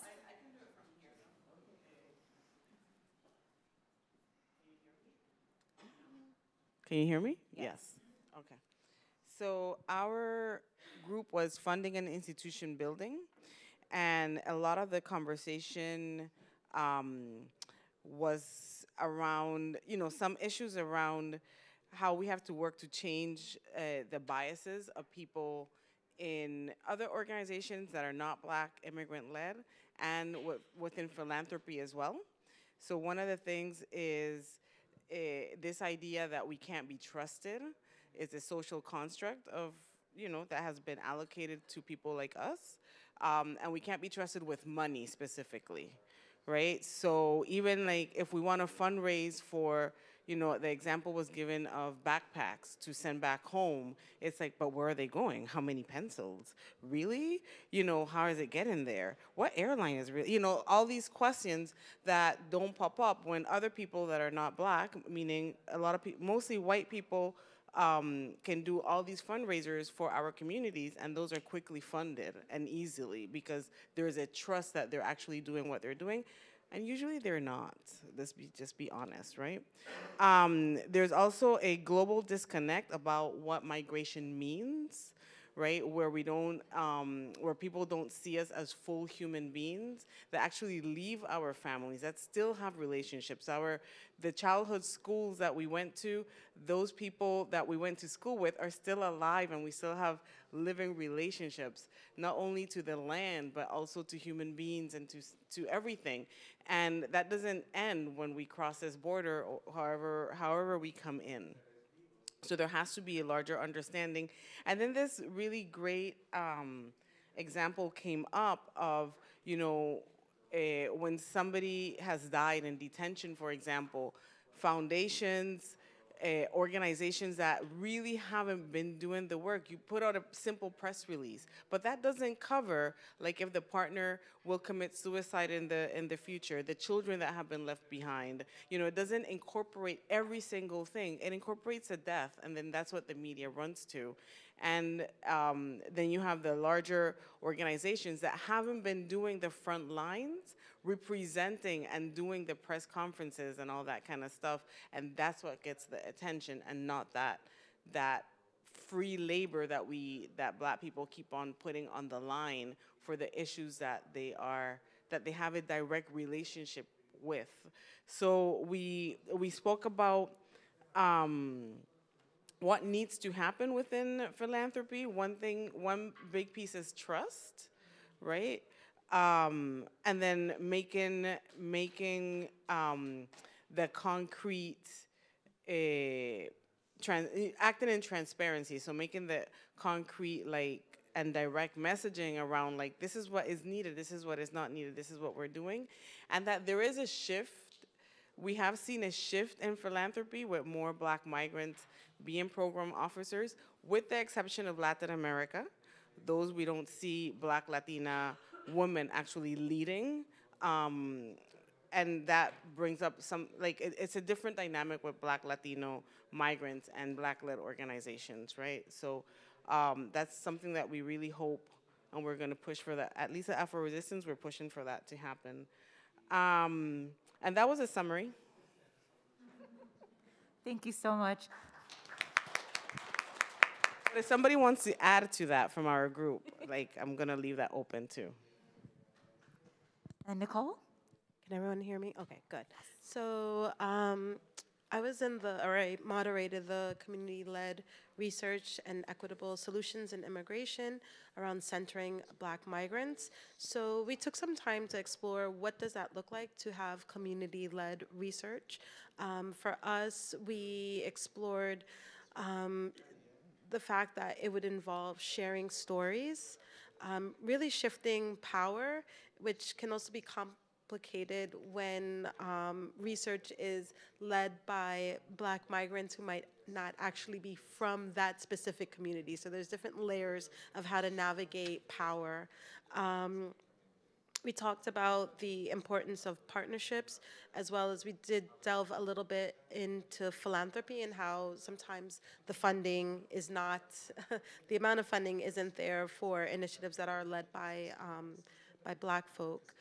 S2: Can you hear me? Yes. Okay. So our group was funding an institution building, and a lot of the conversation was around, some issues around how we have to work to change the biases of people in other organizations that are not Black immigrant-led and within philanthropy as well. So one of the things is this idea that we can't be trusted is a social construct of, that has been allocated to people like us. And we can't be trusted with money specifically, right? So even if we want to fundraise for, the example was given of backpacks to send back home, it's but where are they going? How many pencils? Really? How is it getting there? What airline is really, all these questions that don't pop up when other people that are not Black, meaning a lot of people, mostly white people, can do all these fundraisers for our communities, and those are quickly funded and easily because there's a trust that they're actually doing what they're doing, and usually they're not. Let's just be honest, right? There's also a global disconnect about what migration means, right? Where we don't, where people don't see us as full human beings that actually leave our families, that still have relationships. The childhood schools that we went to, those people that we went to school with are still alive, and we still have living relationships, not only to the land, but also to human beings and to everything. And that doesn't end when we cross this border, or however we come in. So there has to be a larger understanding. And then this really great example came up of, when somebody has died in detention, for example, foundations, organizations that really haven't been doing the work. You put out a simple press release, but that doesn't cover, like, if the partner will commit suicide in the future, the children that have been left behind. It doesn't incorporate every single thing. It incorporates a death, and then that's what the media runs to. And then you have the larger organizations that haven't been doing the front lines, representing and doing the press conferences and all that kind of stuff, and that's what gets the attention, and not that free labor that Black people keep on putting on the line for the issues that they have a direct relationship with. So we spoke about what needs to happen within philanthropy. One big piece is trust, right? And then making the concrete, acting in transparency. So making the concrete, and direct messaging around, this is what is needed, this is what is not needed, this is what we're doing. And that there is a shift. We have seen a shift in philanthropy with more Black migrants being program officers, with the exception of Latin America. Those we don't see Black Latina women actually leading. And that brings up it's a different dynamic with Black Latino migrants and Black-led organizations, right? So that's something that we really hope, and we're gonna push for that. At least at Afro Resistance, we're pushing for that to happen. And that was a summary.
S3: Thank you so much.
S2: But if somebody wants to add to that from our group, I'm gonna leave that open too.
S3: And Nicole?
S12: Can everyone hear me? Okay, good. So I moderated the community-led research and equitable solutions in immigration around centering Black migrants. So we took some time to explore what does that look like to have community-led research. For us, we explored the fact that it would involve sharing stories, really shifting power, which can also be complicated when research is led by Black migrants who might not actually be from that specific community. So there's different layers of how to navigate power. We talked about the importance of partnerships, as well as we did delve a little bit into philanthropy and how sometimes the funding is not, the amount of funding isn't there for initiatives that are led by Black folk.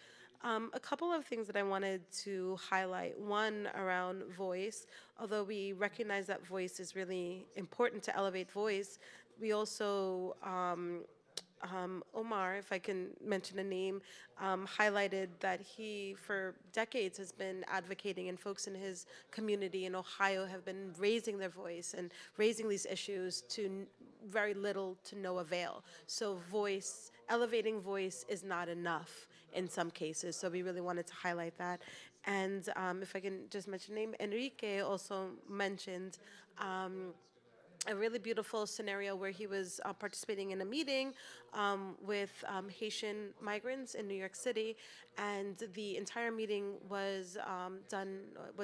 S12: A couple of things that I wanted to highlight. One, around voice. Although we recognize that voice is really important to elevate voice, we also, Omar, if I can mention a name, highlighted that he, for decades, has been advocating, and folks in his community in Ohio have been raising their voice and raising these issues to very little to no avail. So voice, elevating voice is not enough in some cases, so we really wanted to highlight that. And if I can just mention a name, Enrique also mentioned a really beautiful scenario where he was participating in a meeting with Haitian migrants in New York City, and the entire meeting was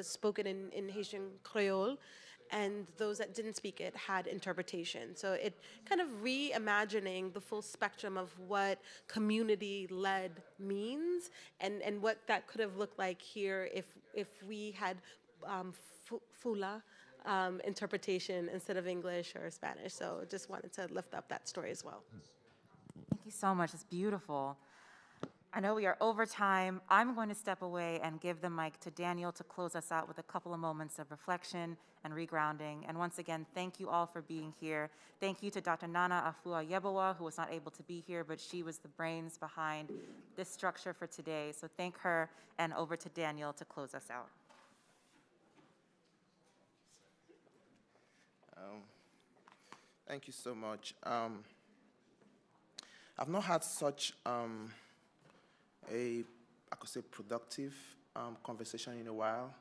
S12: spoken in Haitian Creole, and those that didn't speak it had interpretation. So it kind of reimagining the full spectrum of what community-led means, and what that could have looked like here if we had Fula interpretation instead of English or Spanish. So just wanted to lift up that story as well.
S3: Thank you so much. It's beautiful. I know we are over time. I'm going to step away and give the mic to Daniel to close us out with a couple of moments of reflection and regrounding. And once again, thank you all for being here. Thank you to Dr. Nana Afua Yeboah, who was not able to be here, but she was the brains behind this structure for today. So thank her, and over to Daniel to close us out.
S4: Thank you so much. I've not had such I could say, productive conversation in a while,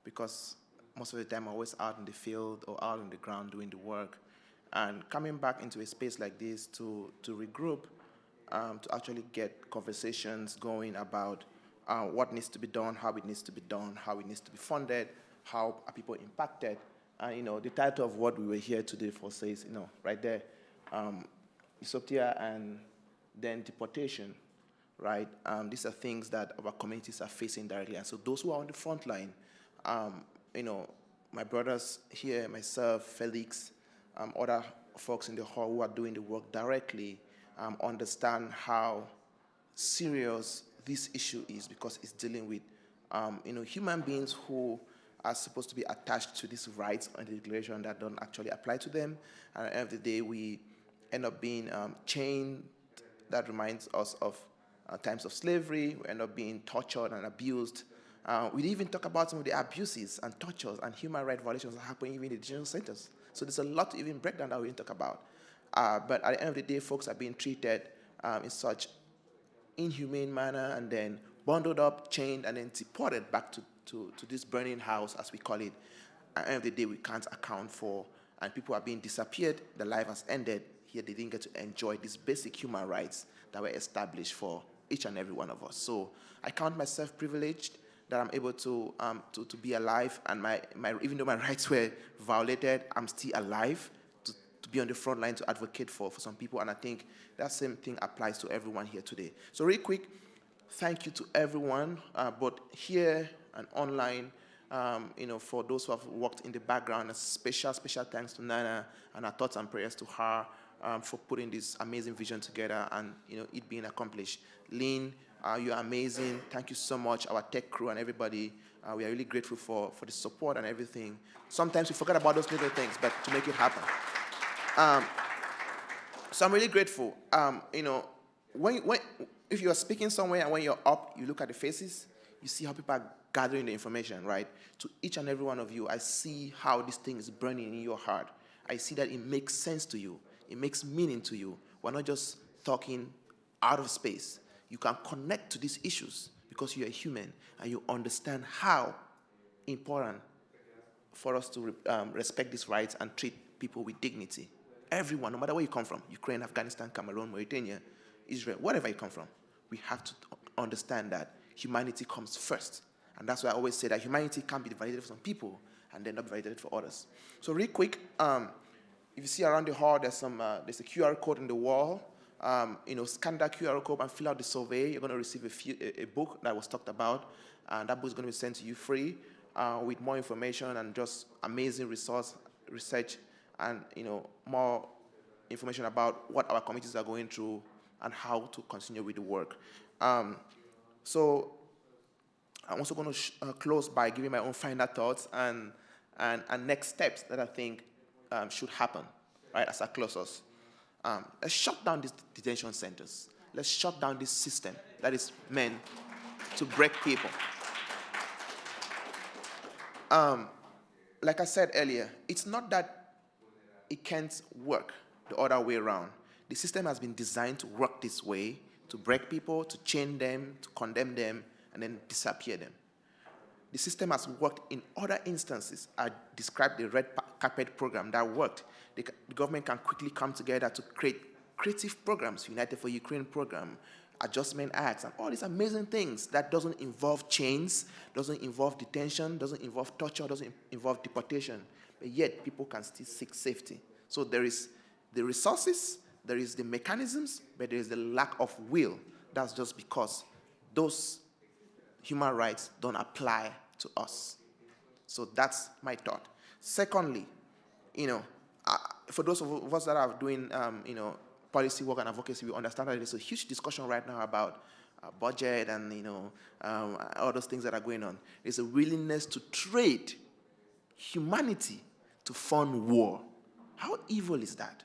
S4: because most of the time I'm always out in the field or out on the ground doing the work. And coming back into a space like this to regroup, to actually get conversations going about what needs to be done, how it needs to be done, how it needs to be funded, how are people impacted. And, you know, the title of what we were here today for says, you know, right there, Dystopia and then deportation, right? These are things that our communities are facing directly. And so those who are on the front line, you know, my brothers here, myself, Felix, other folks in the hall who are doing the work directly, understand how serious this issue is, because it's dealing with, you know, human beings who are supposed to be attached to these rights on the declaration that don't actually apply to them. And at the end of the day, we end up being chained. That reminds us of times of slavery. We end up being tortured and abused. We didn't even talk about some of the abuses and tortures and human rights violations that happen even in the detention centers. So there's a lot to even break down that we didn't talk about. But at the end of the day, folks are being treated in such inhumane manner, and then bundled up, chained, and then deported back to this burning house, as we call it. At the end of the day, we can't account for, and people are being disappeared. Their life has ended. Here, they didn't get to enjoy these basic human rights that were established for each and every one of us. So I count myself privileged that I'm able to be alive, and even though my rights were violated, I'm still alive to be on the front line to advocate for some people. And I think that same thing applies to everyone here today. So really quick, thank you to everyone, both here and online, you know, for those who have worked in the background. A special thanks to Nana, and our thoughts and prayers to her for putting this amazing vision together and, you know, it being accomplished. Lynn, you're amazing. Thank you so much, our tech crew and everybody. We are really grateful for the support and everything. Sometimes we forget about those little things, but to make it happen. So I'm really grateful. You know, if you are speaking somewhere and when you're up, you look at the faces, you see how people are gathering the information, right? To each and every one of you, I see how this thing is burning in your heart. I see that it makes sense to you. It makes meaning to you. We're not just talking out of space. You can connect to these issues because you're a human and you understand how important for us to respect these rights and treat people with dignity. Everyone, no matter where you come from, Ukraine, Afghanistan, Cameroon, Mauritania, Israel, wherever you come from, we have to understand that humanity comes first. And that's why I always say that humanity can't be validated for some people and then not be validated for others. So real quick, if you see around the hall, there's a QR code in the wall. You know, scan that QR code and fill out the survey. You're going to receive a book that was talked about, and that book is going to be sent to you free with more information and just amazing research, and, you know, more information about what our communities are going through and how to continue with the work. So I'm also going to close by giving my own final thoughts and next steps that I think should happen, right, as I close us. Let's shut down these detention centers. Let's shut down this system that is meant to break people. Like I said earlier, it's not that it can't work the other way around. The system has been designed to work this way, to break people, to chain them, to condemn them, and then disappear them. The system has worked in other instances. I described the red carpet program that worked. The government can quickly come together to create creative programs, United for Ukraine program, adjustment acts, and all these amazing things that doesn't involve chains, doesn't involve detention, doesn't involve torture, doesn't involve deportation, but yet people can still seek safety. So there is the resources, there is the mechanisms, but there is the lack of will. That's just because those human rights don't apply to us. So that's my thought. Secondly, you know, for those of us that are doing, you know, policy work and advocacy, we understand that there's a huge discussion right now about budget and, all those things that are going on. There's a willingness to trade humanity to fund war. How evil is that?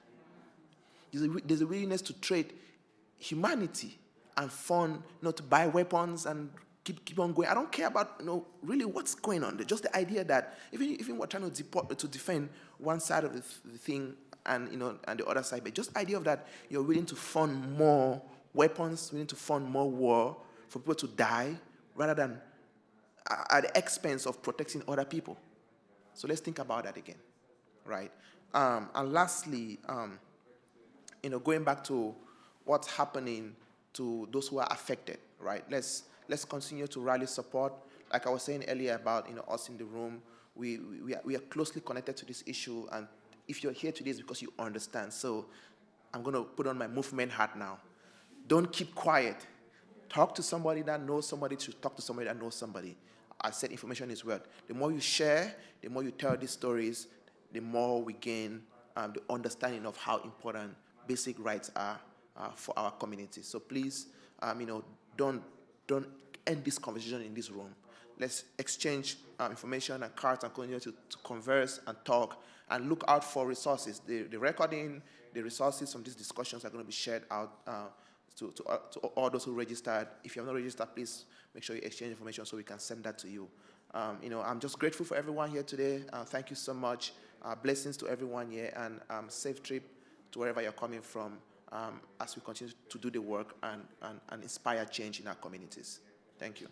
S4: There's a willingness to trade humanity and fund, to buy weapons and keep on going. I don't care about, really what's going on. Just the idea that even we're trying to defend one side of the thing and, and the other side, but just the idea of that you're willing to fund more weapons, willing to fund more war for people to die rather than at the expense of protecting other people. So let's think about that again, right? And lastly, going back to what's happening to those who are affected, right? Let's continue to rally support. Like I was saying earlier about us in the room, we are closely connected to this issue, and if you're here today, it's because you understand. So I'm going to put on my movement hat now. Don't keep quiet. Talk to somebody that knows somebody to talk to somebody that knows somebody. I said information is wealth. The more you share, the more you tell these stories, the more we gain the understanding of how important basic rights are for our community. So please, don't end this conversation in this room. Let's exchange information and cards and continue to converse and talk and look out for resources. The recording, the resources from these discussions are going to be shared out to all those who registered. If you have not registered, please make sure you exchange information so we can send that to you. I'm just grateful for everyone here today. Thank you so much. Blessings to everyone here, and safe trip to wherever you're coming from as we continue to do the work and inspire change in our communities. Thank you.